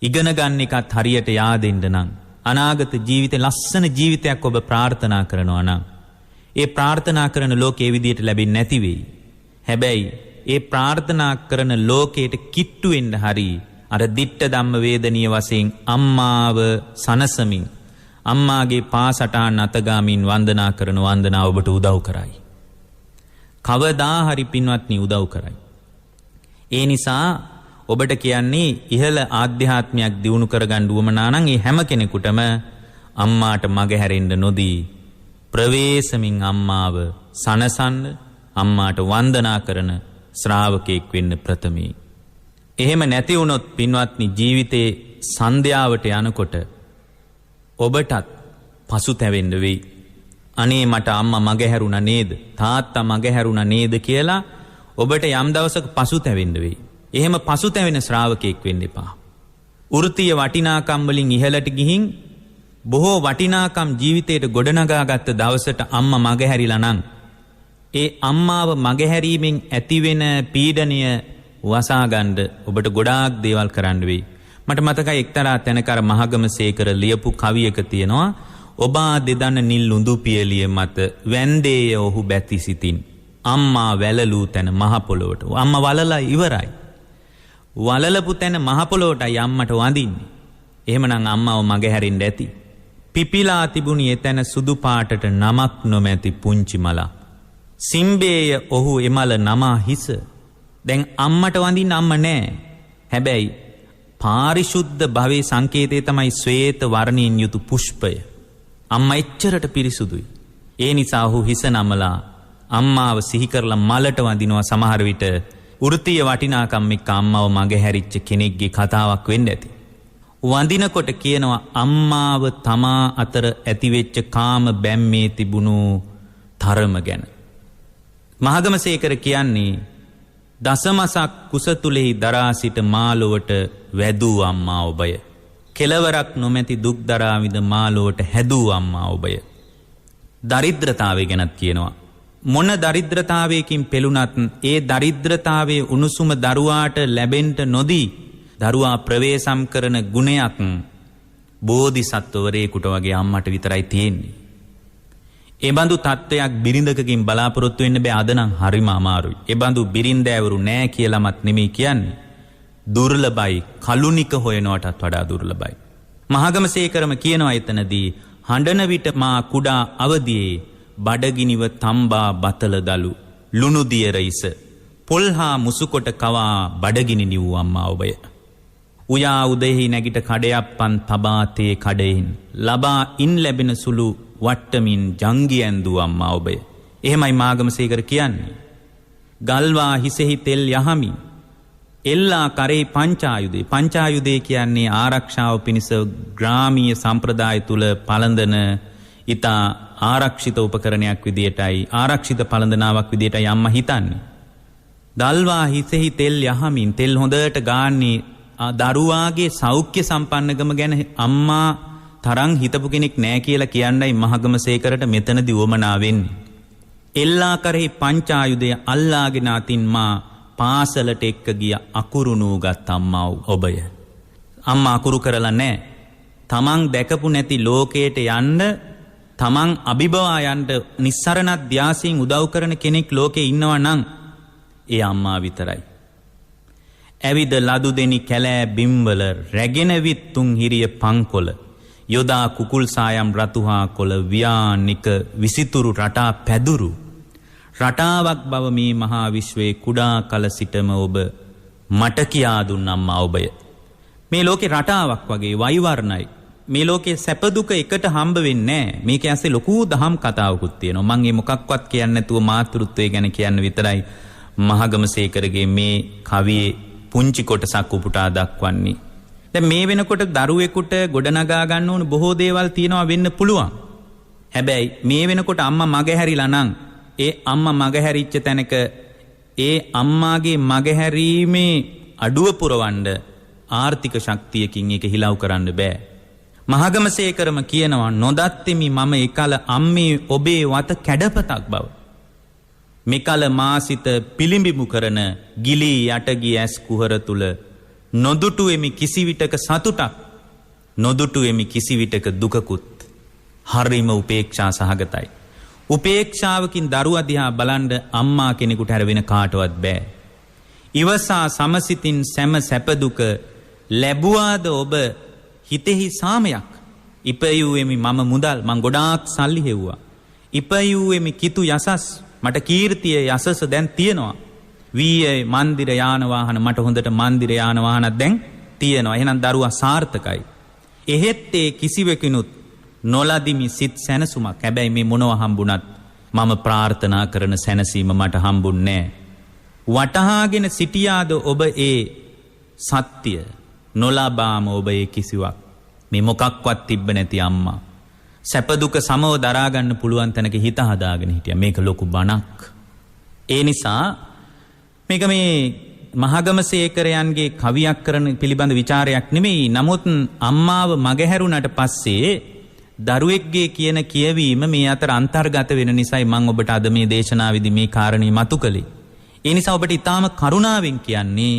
ඉගෙන ගන්න එකත් හරියට yaadෙන්න නම් අනාගත ජීවිතේ ලස්සන ජීවිතයක් ඔබ ප්‍රාර්ථනා කරනවා නම් ඒ ප්‍රාර්ථනා කරන ලෝකයේ විදියට ලැබෙන්නේ නැති වෙයි. හැබැයි ඒ ප්‍රාර්ථනා කරන ලෝකයට කිට්ටු වෙන්න හරි අර දිට්ඨ ධම්ම වේදනීය වශයෙන් අම්මාව සනසමින් අම්මාගේ පාසටහන් අතගාමින් වන්දනා කරන වන්දනාව ඔබට උදව් කරයි. කවදා හරි පින්වත්නි උදව් කරයි. ඒ නිසා ඔබට කියන්නේ ඉහළ ආධ්‍යාත්මයක් දියුණු කරගන්න උවමනා නම් ඒ හැම කෙනෙකුටම අම්මාට මග හැරෙන්න නොදී ප්‍රවේශමින් අම්මාව සනසන්න අම්මාට වන්දනා කරන ශ්‍රාවකෙක් වෙන්න ප්‍රථමයි. එහෙම නැති වුණොත් පින්වත්නි ජීවිතේ සන්ධ්‍යාවට යනකොට ඔබටත් පසුතැවෙන්න වෙයි. අනේ මට අම්මා මග හැරුණා නේද? තාත්තා මග හැරුණා නේද කියලා ඔබට යම් දවසක පසුතැවෙන්න වෙයි. එහෙම පසුතැවෙන ශ්‍රාවකෙක් වෙන්න එපා. වෘත්තීය වටිනාකම් වලින් ඉහළට ගිහින් බොහෝ වටිනාකම් ජීවිතයට ගොඩනගාගත්ත දවසට අම්මා මග හැරිලා නම් ඒ අම්මාව මගහැරීමෙන් ඇතිවෙන පීඩනය වසාගන්න ඔබට ගොඩාක් දේවල් කරන්න වෙයි. මට මතකයි එක්තරා තැනක අර මහගමසේකර ලියපු කවියක තියෙනවා ඔබා දෙදන නිල් උඳු පියලිය මත වැන්දේය ඔහු බැති සිතින් අම්මා වැළලූ තැන මහ පොළොවට. අම්මා වලලා ඉවරයි. වලලපු තැන මහ පොළොවටයි අම්මට වඳින්නේ. එහෙමනම් අම්මාව මගහැරින්න ඇති. පිපිලා තිබුණි එතන සුදු පාටට නමක් නොමැති පුංචි මලක්. සිම්බේය ඔහු එමල නමා හිස. දැන් අම්මට වඳින්න අම්ම නෑ. හැබැයි පාරිශුද්ධ භවයේ සංකේතය තමයි ශ්වේත වර්ණයෙන් යුතු පුෂ්පය. අම්මා එච්චරට පිරිසුදුයි. ඒ නිසා ඔහු හිස නමලා අම්මාව සිහි කරලා මලට වඳිනවා. සමහර විට වෘත්තීය වටිනාකම් එක්ක අම්මාව මගහැරිච්ච කෙනෙක්ගේ කතාවක් වෙන්න ඇති. වඳිනකොට කියනවා අම්මාව තමා අතර ඇතිවෙච්ච කාම බැම්මේ තිබුණු තරම ගැන. මහගමසේකර කියන්නේ දසමසක් කුස තුලෙහි දරා සිට මාලොවට වැදූ අම්මා ඔබය. කෙලවරක් නොමැති දුක් දරා විඳ මාලොවට හැදූ අම්මා ඔබය. දරිද්‍රතාවය ගැනත් කියනවා. මොන දරිද්‍රතාවයකින් පෙළුණත් ඒ දරිද්‍රතාවයේ උණුසුම දරුවාට ලැබෙන්න නොදී දරුවා ප්‍රවේශම් කරන ගුණයක් බෝධිසත්වවරයෙකුට වගේ අම්මට විතරයි තියෙන්නේ. ඒ බඳු තත්ත්වයක් බිරිඳකකින් බලාපොරොත්තු වෙන්න බෑ. අද නම් හරිම අමාරුයි. ඒ බඳු බිරින්දෑවරු නෑ කියලාමත් නෙමෙයි කියන්නේ. දුර්ලභයි. කලුනික හොයනවටත් වඩා දුර්ලභයි. මහගමසේකරම කියනවා එතනදී හඬන විට මා කුඩා අවදියේ බඩගිනිව තම්බා බතල දලු ලුණු දියර ඉස පොල්හා මුසුකොට කවා බඩගිනි නිවූ අම්මා ඔබය. උයා උදෙහි නැගිට කඩයප්පන් තබාතේ කඩෙහින් ලබා ඉන් ලැබෙන සුළු වට්ටමින් ජංගි ඇන්දූ අම්මා ඔබය. එහෙමයි මාගමසේකර කියන්නේ. ගල්වා හිසෙහි තෙල් යහමි එල්ලා කරේ පංචායුධේ. පංචායුධේ කියන්නේ ආරක්ෂාව පිණිස ග්‍රාමීය සම්ප්‍රදාය තුල පළඳන ඊතා ආරක්ෂිත උපකරණයක් විදියටයි ආරක්ෂිත පළඳනාවක් විදියටයි අම්මා හිතන්නේ. දල්වා හිසෙහි තෙල් යහමින් තෙල් හොඳට ගාන්නේ දරුවාගේ සෞඛ්‍ය සම්පන්නකම ගැන අම්මා තරම් හිතපු කෙනෙක් නෑ කියලා කියන්නයි මහගමසේකරට මෙතනදී වමනා වෙන්නේ. එල්ලා කරේ පංචායුධය අල්ලාගෙන අතින් මා පාසලට එක්ක ගිය අකුරු නූගත් අම්මා ඔබය. අම්මා අකුරු කරලා නෑ. තමන් දැකපු නැති ලෝකයට යන්න තමන් අභිබවා යන්න නිස්සරණ ධ්‍යාසයෙන් උදව් කරන කෙනෙක් ලෝකේ ඉන්නවා නම් ඒ අම්මා විතරයි. ඇවිද ලදු දෙනි කැලෑ බිම්වල රැගෙන විත්තුන් හිරිය පංකොල යොදා කුකුල් සායම් රතුහා කොළ ව්‍යානික විසිතුරු රටා පැදුරු රටාවක් බව මේ මහා විශ්වයේ කුඩා කල සිටම ඔබ මට කියා දුන් අම්මා ඔබය. මේ ලෝකේ රටාවක් වගේ වෛවර්ණයි. මේ ලෝකේ සැප දුක එකට හම්බ වෙන්නේ නැහැ. මේක ඇස්සේ ලොකු දහම් කතාවකුත් තියෙනවා. මම මේ මොකක්වත් කියන්නේ නැතුව මාතෘත්වය ගැන කියන්න විතරයි මහගමසේකරගේ මේ කවියේ පුංචි කොටසක් උපුටා දක්වන්නේ. දැන් මේ වෙනකොට දරුවෙකුට ගොඩනගා ගන්න ඕන බොහෝ දේවල් තියෙනවා වෙන්න පුළුවන්. හැබැයි මේ වෙනකොට අම්මා මගහැරිලා නම් ඒ අම්මා මගහැරිච්ච තැනක ඒ අම්මාගේ මගහැරීමේ අඩුව පුරවන්න ආර්ථික ශක්තියකින් ඒක හිලව් කරන්න බෑ. මහගමසේකරම කියනවා නොදත්තෙමි මම එකල අම්මේ ඔබේ වත කැඩපතක් බව. මෙකල මාසිත පිළිඹිමු කරන ගිලී යටගිය ඇස් කුහර තුල නොදුටුවෙමි කිසිවිටක සතුටක් නොදුටුවෙමි කිසිවිටක දුකකුත්. හරිම උපේක්ෂා සහගතයි. උපේක්ෂාවකින් දරුවා දිහා බලන්න අම්මා කෙනෙකුට හැර වෙන කාටවත් බෑ. ඉවසා සමසිතින් සැම සැප දුක ලැබුවාද ඔබ හිතෙහි සාමයක්. ඉපයුවෙමි මම මුදල් මං ගොඩාක් සල්ලි හෙව්වා. ඉපයුවෙමි කිතු යසස් මට කීර්තිය යසස දැන් තියෙනවා. වී මන්දිර යාන වාහන මට හොඳට මන්දිර යාන වාහනක් දැන් තියෙනවා. එහෙනම් දරුවා සාර්ථකයි. එහෙත් ඒ කිසිවෙකිනුත් නොලදිමි සිත් සැනසුමක්. හැබැයි මේ මොනවා හම්බුණත් මම ප්‍රාර්ථනා කරන සැනසීම මට හම්බුන්නේ නැහැ. වටහාගෙන සිටියාද ඔබ ඒ සත්‍ය නොලබාම ඔබ ඒ කිසිවක්. මේ මොකක්වත් තිබ්බ නැති අම්මා සැප දුක සමව දරා ගන්න පුළුවන් තැනක හිත හදාගෙන හිටියා. මේක ලොකු බණක්. ඒ නිසා මේක මේ මහගමසේකරයන්ගේ කවියක් කරන පිළිබඳ ਵਿਚාරයක් නෙමෙයි. නමුත් අම්මාව මගහැරුණට පස්සේ දරුවෙක්ගේ කියන කියවීම මේ අතර අන්තර්ගත වෙන නිසායි මම ඔබට අද මේ දේශනාවේදී මේ කාරණේ මතු කළේ. ඒ නිසා ඔබට ඊටාම කරුණාවෙන් කියන්නේ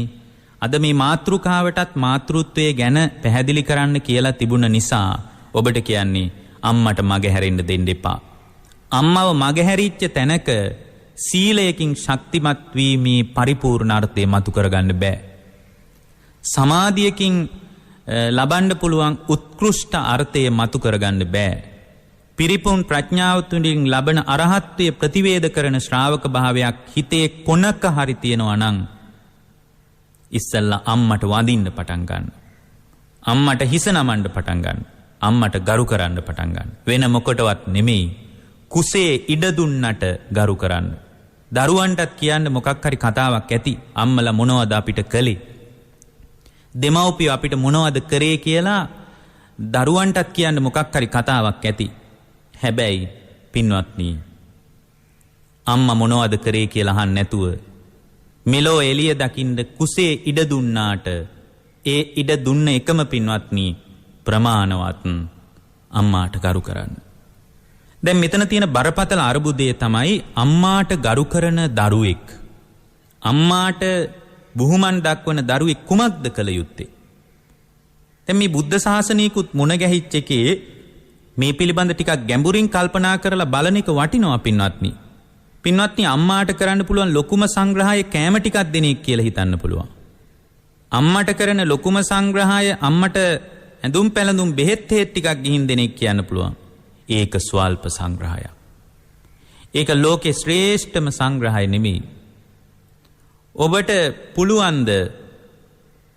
අද මේ මාතෘකාවටත් මාතෘත්වයේ ගැන පැහැදිලි කරන්න කියලා තිබුණ නිසා ඔබට කියන්නේ අම්මට මගහැරෙන්න දෙන්න එපා. අම්මව මගහැරිච්ච තැනක සීලයකින් ශක්තිමත් වීමේ පරිපූර්ණ අර්ථය මතු කරගන්න බෑ. සමාධියකින් ලබන්න පුළුවන් උත්කෘෂ්ඨ අර්ථය මතු කරගන්න බෑ. පිරිපුන් ප්‍රඥාව තුලින් ලබන අරහත්ත්වය ප්‍රතිවේද කරන ශ්‍රාවක භාවයක් හිතේ කොනක හරි තියෙනවා නම් ඉස්සල්ලා අම්මට වඳින්න පටන් ගන්න. අම්මට හිස නමන්න පටන් ගන්න. අම්මට ගරු කරන්න පටන් ගන්න. වෙන මොකටවත් නෙමෙයි. කුසේ ඉඩ දුන්නට ගරු කරන්න. දරුවන්ටත් කියන්න මොකක් හරි කතාවක් ඇති. අම්මලා මොනවද අපිට කළේ? දෙමව්පියෝ අපිට මොනවද කරේ කියලා දරුවන්ටත් කියන්න මොකක් හරි කතාවක් ඇති. හැබැයි පින්වත්නි අම්මා මොනවද කරේ කියලා අහන්න නැතුව මෙලෝ එළිය දකින්න කුසේ ඉඩ දුන්නාට ඒ ඉඩ දුන්න එකම පින්වත්නි ප්‍රමාණවත් අම්මාට කරු කරන්න. දැන් මෙතන තියෙන බරපතල අරුබුදය තමයි අම්මාට ගරු කරන දරුවෙක් අම්මාට බුහුමන් දක්වන දරුවෙක් කුමක්ද කළ යුත්තේ? දැන් මේ බුද්ධ ශාසනයකුත් මුණ ගැහිච්ච එකේ මේ පිළිබඳ ටිකක් ගැඹුරින් කල්පනා කරලා බලන එක වටිනවා පින්වත්නි. පින්වත්නි අම්මාට කරන්න පුළුවන් ලොකුම සංග්‍රහය කෑම ටිකක් දෙන එක කියලා හිතන්න පුළුවන්. අම්මට කරන ලොකුම සංග්‍රහය අම්මට ඇඳුම් පැළඳුම් බෙහෙත් හේත් ටිකක් ගිහින් දෙන එක කියන්න පුළුවන්. ඒක ස්වල්ප සංග්‍රහයක්. ඒක ලෝකේ ශ්‍රේෂ්ඨම සංග්‍රහය නෙමෙයි. ඔබට පුළුවන්ද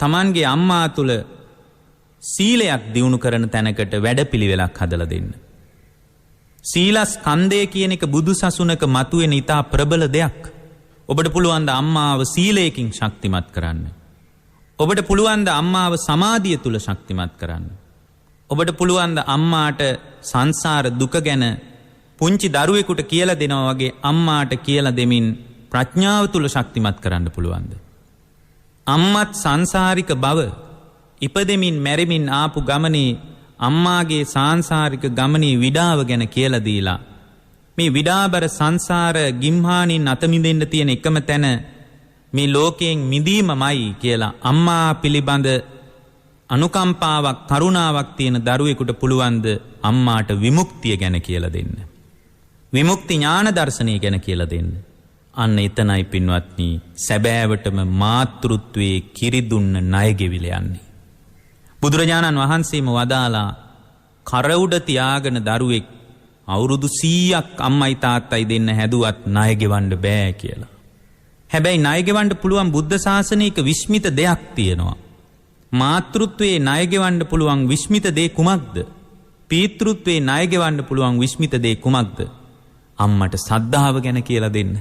Tamanගේ අම්මා තුල සීලයක් දියුණු කරන තැනකට වැඩපිළිවෙලක් හදලා දෙන්න. සීලස්කන්ධය කියන එක බුදුසසුනක මතුවෙන ඊටා ප්‍රබල දෙයක්. ඔබට පුළුවන් ද අම්මාව සීලයෙන් ශක්තිමත් කරන්න. ඔබට පුළුවන් ද අම්මාව සමාධිය තුල ශක්තිමත් කරන්න. ඔබට පුළුවන් ද අම්මාට සංසාර දුක ගැන පුංචි දරුවෙකුට කියලා දෙනවා වගේ අම්මාට කියලා දෙමින් ප්‍රඥාව තුල ශක්තිමත් කරන්න පුළුවන්ද? අම්මත් සංසාරික බව ඉපදෙමින් මැරෙමින් ආපු ගමනේ අම්මාගේ සාංසාරික ගමනේ විඩාව ගැන කියලා දීලා මේ විඩාබර සංසාර ගිම්හානින් අත මිදෙන්න තියෙන එකම තැන මේ ලෝකයෙන් මිදීමමයි කියලා අම්මා පිළිබඳ අනුකම්පාවක් කරුණාවක් තියෙන දරුවෙකුට පුළුවන්ද අම්මාට විමුක්තිය ගැන කියලා දෙන්න. විමුක්ති ඥාන දර්ශනය ගැන කියලා දෙන්න. අන්න එතනයි පින්වත්නි සැබෑවටම මාතෘත්වයේ කිරිදුන්න ණය ගෙවිල යන්නේ. බුදුරජාණන් වහන්සේම වදාලා කරවුඩ තියාගෙන දරුවෙක් අවුරුදු 100ක් අම්මයි තාත්තයි දෙන්න හැදුවත් ණය ගෙවන්න බෑ කියලා. හැබැයි ණය ගෙවන්න පුළුවන් බුද්ධ ශාසනයක විස්මිත දෙයක් තියෙනවා. මාතෘත්වයේ ණය ගෙවන්න පුළුවන් විස්මිත දේ කුමක්ද? පීතෘත්වයේ ණය ගෙවන්න පුළුවන් විස්මිත දේ කුමක්ද? අම්මට සද්ධාව ගැන කියලා දෙන්න.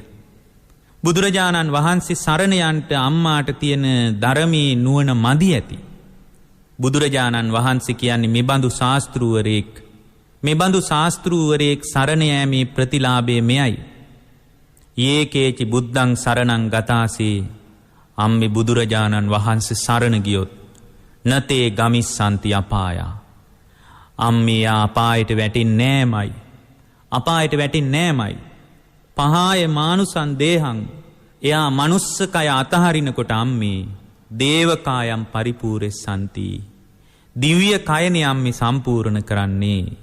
බුදුරජාණන් වහන්සේ සරණ යන්ට අම්මාට තියෙන ධර්මයේ නුවණ මදි ඇති. බුදුරජාණන් වහන්සේ කියන්නේ මෙබඳු ශාස්ත්‍රූවරයෙක් සරණ යෑමේ ප්‍රතිලාභය මෙයයි. යේකේචි බුද්ධං සරණං ගතාසේ අම්මේ බුදුරජාණන් වහන්සේ සරණ ගියොත් නතේ ගමිස්සන්ති අපායා. අම්මේ අපායට වැටෙන්නේ නෑමයි. පහාය මානුසං දේහං එයා මනුස්ස කය අතහරිනකොට අම්මේ දේවකායම් පරිපූර්ණසන්ති දිව්‍ය කයනේ අම්මේ සම්පූර්ණ කරන්නේ.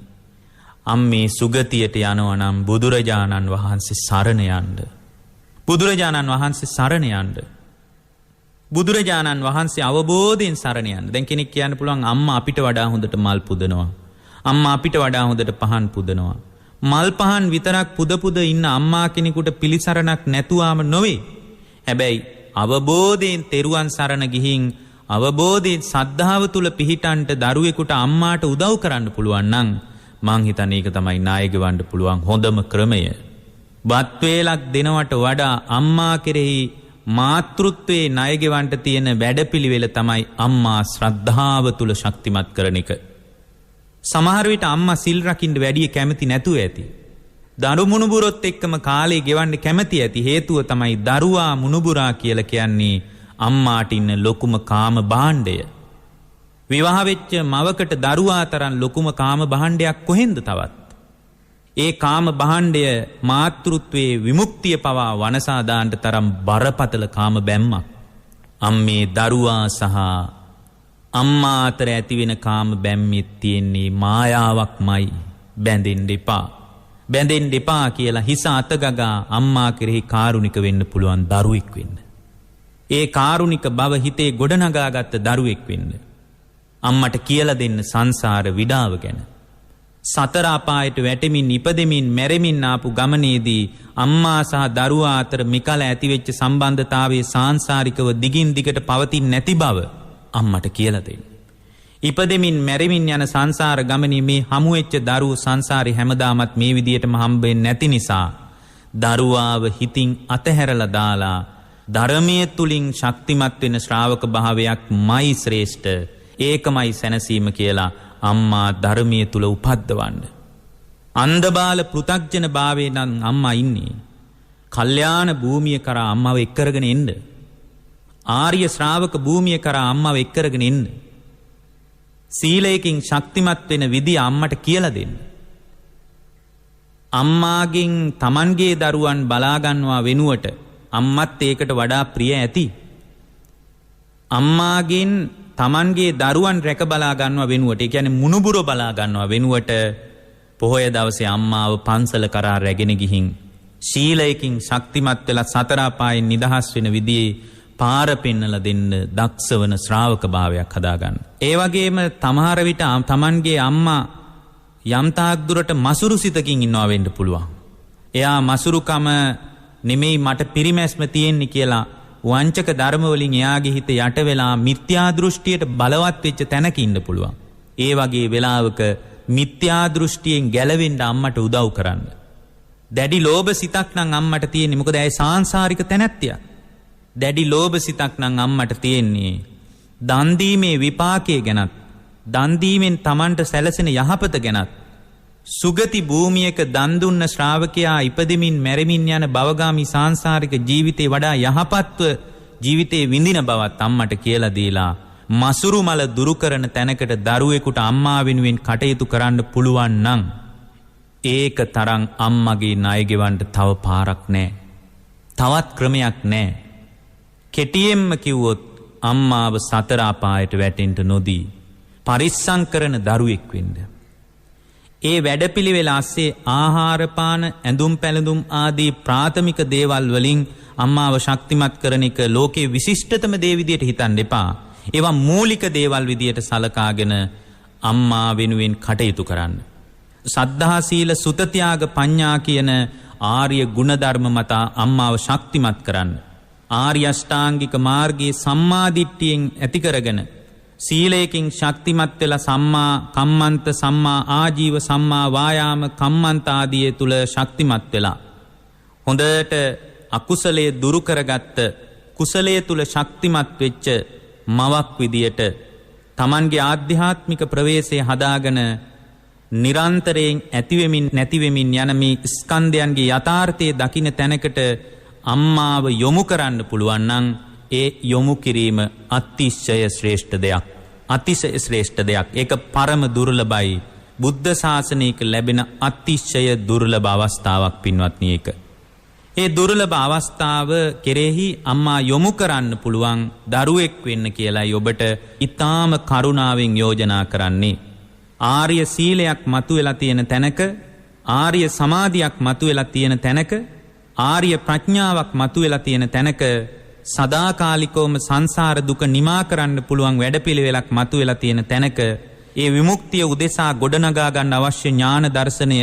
අම්මේ සුගතියට යනවා නම් බුදුරජාණන් වහන්සේ සරණ යන්න. බුදුරජාණන් වහන්සේ අවබෝධයෙන් සරණ යන්න. දැන් කෙනෙක් කියන්න පුළුවන් අම්මා අපිට වඩා හොඳට මල් පුදනවා. අම්මා අපිට වඩා හොඳට පහන් පුදනවා. මල් පහන් විතරක් පුද ඉන්න අම්මා කෙනෙකුට පිළිසරණක් නැතුවාම නොවේ. හැබැයි අවබෝධයෙන් තෙරුවන් සරණ ගිහින් අවබෝධයෙන් සද්ධාව තුල පිහිටන්ට දරුවෙකුට අම්මාට උදව් කරන්න පුළුවන් නම් මං හිතන්නේ ඒක තමයි ණය ගෙවන්න පුළුවන් හොඳම ක්‍රමය. බත් වේලක් දෙනවට වඩා අම්මා කෙරෙහි මාතෘත්වයේ ණය ගෙවන්න තියෙන වැඩපිළිවෙල තමයි අම්මා ශ්‍රද්ධාව තුල ශක්තිමත් කරන එක. සමහර විට අම්මා සිල් රකින්න වැඩි කැමති නැතුව ඇති. දරු මුණුබුරොත් එක්කම කාලේ ගෙවන්න කැමති ඇති. හේතුව තමයි දරුවා මුණුබුරා කියලා කියන්නේ අම්මාට ඉන්න ලොකුම කාම භාණ්ඩය. විවාහ වෙච්ච මවකට දරුවා තරම් ලොකුම කාම භාණ්ඩයක් කොහෙන්ද තවත්? ඒ කාම භාණ්ඩය මාතෘත්වයේ විමුක්තිය පවා වනසා දාන්න තරම් බරපතල කාම බැම්මක්. අම්මේ දරුවා සහ අම්මා අතර ඇතිවෙන කාම බැම්මේ තියෙන්නේ මායාවක්මයි. බැඳෙන්න එපා කියලා හිස අතගගා අම්මා කෙරෙහි කාරුණික වෙන්න පුළුවන් දරුවෙක් වෙන්න. ඒ කාරුණික බව හිතේ ගොඩනගාගත්ත දරුවෙක් වෙන්න. අම්මට කියලා දෙන්න සංසාර විඩාව ගැන. සතර අපායට වැටෙමින් ඉපදෙමින් මැරෙමින් ආපු ගමනේදී අම්මා සහ දරුවා අතර මිකල ඇතිවෙච්ච සම්බන්ධතාවයේ සාංශාරිකව දිගින් දිගට පවතින්නේ නැති බව අම්මට කියලා දෙන්න. ඉපදෙමින් මැරෙමින් යන සංසාර ගමනේ මේ හමු වෙච්ච දරුවෝ සංසාරේ හැමදාමත් මේ විදියටම හම්බෙන්නේ නැති නිසා දරුවාව හිතින් අතහැරලා දාලා ධර්මයේ තුලින් ශක්තිමත් වෙන ශ්‍රාවක භාවයක්මයි ශ්‍රේෂ්ඨ. ඒකමයි සැනසීම කියලා අම්මා ධර්මයේ තුල උපද්දවන්න. අන්ධබාල පෘථග්ජන භාවයේ නම් අම්මා ඉන්නේ. කල්යාණ භූමිය කරා අම්මව එක්කරගෙන එන්න. ආර්ය ශ්‍රාවක භූමිය කරා අම්මව එක්කරගෙන එන්න. සීලයෙන් ශක්තිමත් වෙන විදිය අම්මට කියලා දෙන්න. අම්මාගෙන් තමන්ගේ දරුවන් බලා ගන්නවා වෙනුවට අම්මත් ඒකට වඩා ප්‍රිය ඇති. අම්මාගෙන් තමන්ගේ දරුවන් රැක බලා ගන්නවා වෙනුවට, ඒ කියන්නේ මුණුබුර බලා ගන්නවා වෙනුවට පොහොය දවසේ අම්මාව පන්සල කරා රැගෙන ගිහින් ශීලයකින් ශක්තිමත් වෙලා සතර අපායෙන් නිදහස් වෙන විදිහේ පාර පෙන්නලා දෙන්න දක්ෂ වන ශ්‍රාවක භාවයක් හදාගන්න. ඒ වගේම තමහර විට තමන්ගේ අම්මා යම් තාක් දුරට මසුරු සිතකින් ඉන්නවා වෙන්න පුළුවන්. එයා මසුරුකම නෙමෙයි මට පිරිමැස්ම තියෙන්නේ කියලා වංචක ධර්ම වලින් එයාගේ හිත යට වෙලා මිත්‍යා දෘෂ්ටියට බලවත් වෙච්ච තැනක ඉන්න පුළුවන්. ඒ වගේ වෙලාවක මිත්‍යා දෘෂ්ටියෙන් ගැලවෙන්න අම්මට උදව් කරන්න. දැඩි ලෝභ සිතක් නම් අම්මට තියෙන්නේ. මොකද ඇයි සාංශාරික තැනැත්තියක්. දැඩි ලෝභ සිතක් නම් අම්මට තියෙන්නේ දන් දීමේ විපාකයේ ගැනත්, දන් දීමෙන් Tamanට සැලසෙන යහපත ගැනත්, සුගති භූමියක දන් දුන්න ශ්‍රාවකයා ඉපදෙමින් මැරෙමින් යන භවගාමි සාංශාරික ජීවිතේ වඩා යහපත්ව ජීවිතේ විඳින බවත් අම්මට කියලා දීලා මසුරු මල දුරු කරන තැනකට දරුවෙකුට අම්මා වෙනුවෙන් කටයුතු කරන්න පුළුවන් නම් ඒක තරම් අම්මගේ ණය ගෙවන්න තව පාරක් නැහැ. තවත් ක්‍රමයක් නැහැ. කෙටියෙන්ම කිව්වොත් අම්මාව සතර අපායට වැටෙන්න නොදී පරිස්සම් කරන දරුවෙක් වෙන්න. ඒ වැඩපිළිවෙල ASCII ආහාර පාන ඇඳුම් පැළඳුම් ආදී ප්‍රාථමික දේවල් වලින් අම්මාව ශක්තිමත් කරන එක ලෝකේ විශිෂ්ටතම දේ විදියට හිතන්න එපා. ඒවා මූලික දේවල් විදියට සලකාගෙන අම්මා වෙනුවෙන් කටයුතු කරන්න. සද්ධා සීල සුත ත්‍යාග පඤ්ඤා කියන ආර්ය ගුණධර්ම මත අම්මාව ශක්තිමත් කරන්න. ආර්ය අෂ්ටාංගික මාර්ගයේ සම්මා දිට්ඨියෙන් ඇති කරගෙන සීලයෙන් ශක්තිමත් වෙලා සම්මා කම්මන්ත, සම්මා ආජීව, සම්මා වායාම කම්මන්ත ආදී තුල ශක්තිමත් වෙලා හොඳට අකුසලයේ දුරු කරගත්ත, කුසලයේ තුල ශක්තිමත් වෙච්ච මවක් විදියට Tamanගේ ආධ්‍යාත්මික ප්‍රවේශය හදාගෙන නිරන්තරයෙන් ඇතිවෙමින් නැතිවෙමින් යන මේ ස්කන්ධයන්ගේ යථාර්ථයේ දකින්න තැනකට අම්මාව යොමු කරන්න පුළුවන් නම් ඒ යොමු කිරීම අතිශය ශ්‍රේෂ්ඨ දෙයක්. අතිශය ශ්‍රේෂ්ඨ දෙයක්. ඒක පරම දුර්ලභයි. බුද්ධ ශාසනයක ලැබෙන අතිශය දුර්ලභ අවස්ථාවක් පින්වත්නි ඒක. ඒ දුර්ලභ අවස්ථාව කෙරෙහි අම්මා යොමු කරන්න පුළුවන් දරුවෙක් වෙන්න කියලායි ඔබට ඊටාම කරුණාවෙන් යෝජනා කරන්නේ. ආර්ය සීලයක් මතුවලා තියෙන තැනක, ආර්ය සමාධියක් මතුවලා තියෙන තැනක, ආර්ය ප්‍රඥාවක් මතුවලා තියෙන තැනක සදාකාලිකවම සංසාර දුක නිමා කරන්න පුළුවන් වැඩපිළිවෙලක් මතුවලා තියෙන තැනක ඒ විමුක්තිය උදෙසා ගොඩනගා ගන්න අවශ්‍ය ඥාන දර්ශනය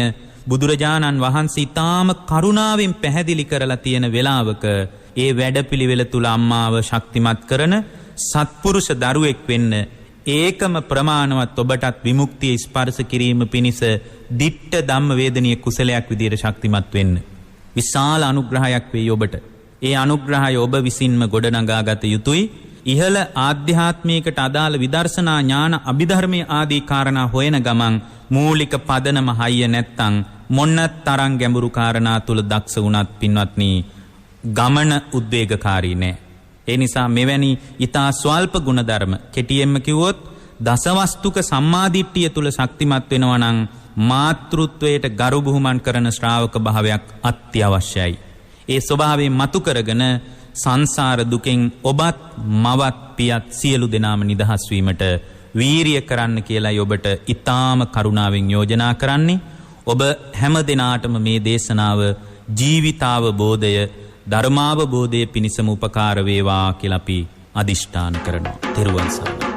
බුදුරජාණන් වහන්සේ ඊටාම කරුණාවෙන් පැහැදිලි කරලා තියෙන වෙලාවක ඒ වැඩපිළිවෙල තුල අම්මාව ශක්තිමත් කරන සත්පුරුෂ දරුවෙක් වෙන්න ඒකම ප්‍රමාණවත් ඔබටත් විමුක්තිය ස්පර්ශ කිරීම පිණිස දිට්ඨ ධම්ම වේදනීය කුසලයක් විදියට ශක්තිමත් වෙන්න විශාල අනුග්‍රහයක් වෙයි ඔබට. ඒ අනුග්‍රහය ඔබ විසින්ම ගොඩනගාගත යුතුයි. ඉහළ ආධ්‍යාත්මයකට අදාළ විදර්ශනා ඥාන අභිධර්මයේ ආදී කාරණා හොයන ගමන් මූලික පදනම හයිය නැත්තම් මොන්න තරම් ගැඹුරු කාරණා තුල දක්ෂ වුණත් පින්වත්නි ගමන උද්වේගකාරී නෑ. ඒ නිසා මෙවැනි ඊතා ස්වල්ප ගුණධර්ම කෙටියෙන්ම කිව්වොත් දසවස්තුක සම්මාදිට්ඨිය තුල ශක්තිමත් වෙනවා නම් මාතෘත්වයට ගරු බුහුමන් කරන ශ්‍රාවක භාවයක් අත්‍යවශ්‍යයි. ඒ ස්වභාවයෙන් මතු කරගෙන සංසාර දුකෙන් ඔබත් මවත් පියත් සියලු දෙනාම නිදහස් වීමට වීරිය කරන්න කියලායි ඔබට ඊටාම කරුණාවෙන් යෝජනා කරන්නේ. ඔබ හැම දිනාටම මේ දේශනාව ජීවිතාවබෝධය ධර්මාවබෝධය පිණිසම උපකාර වේවා කියලා අපි අදිෂ්ඨාන කරනවා. තෙරුවන් සරණයි.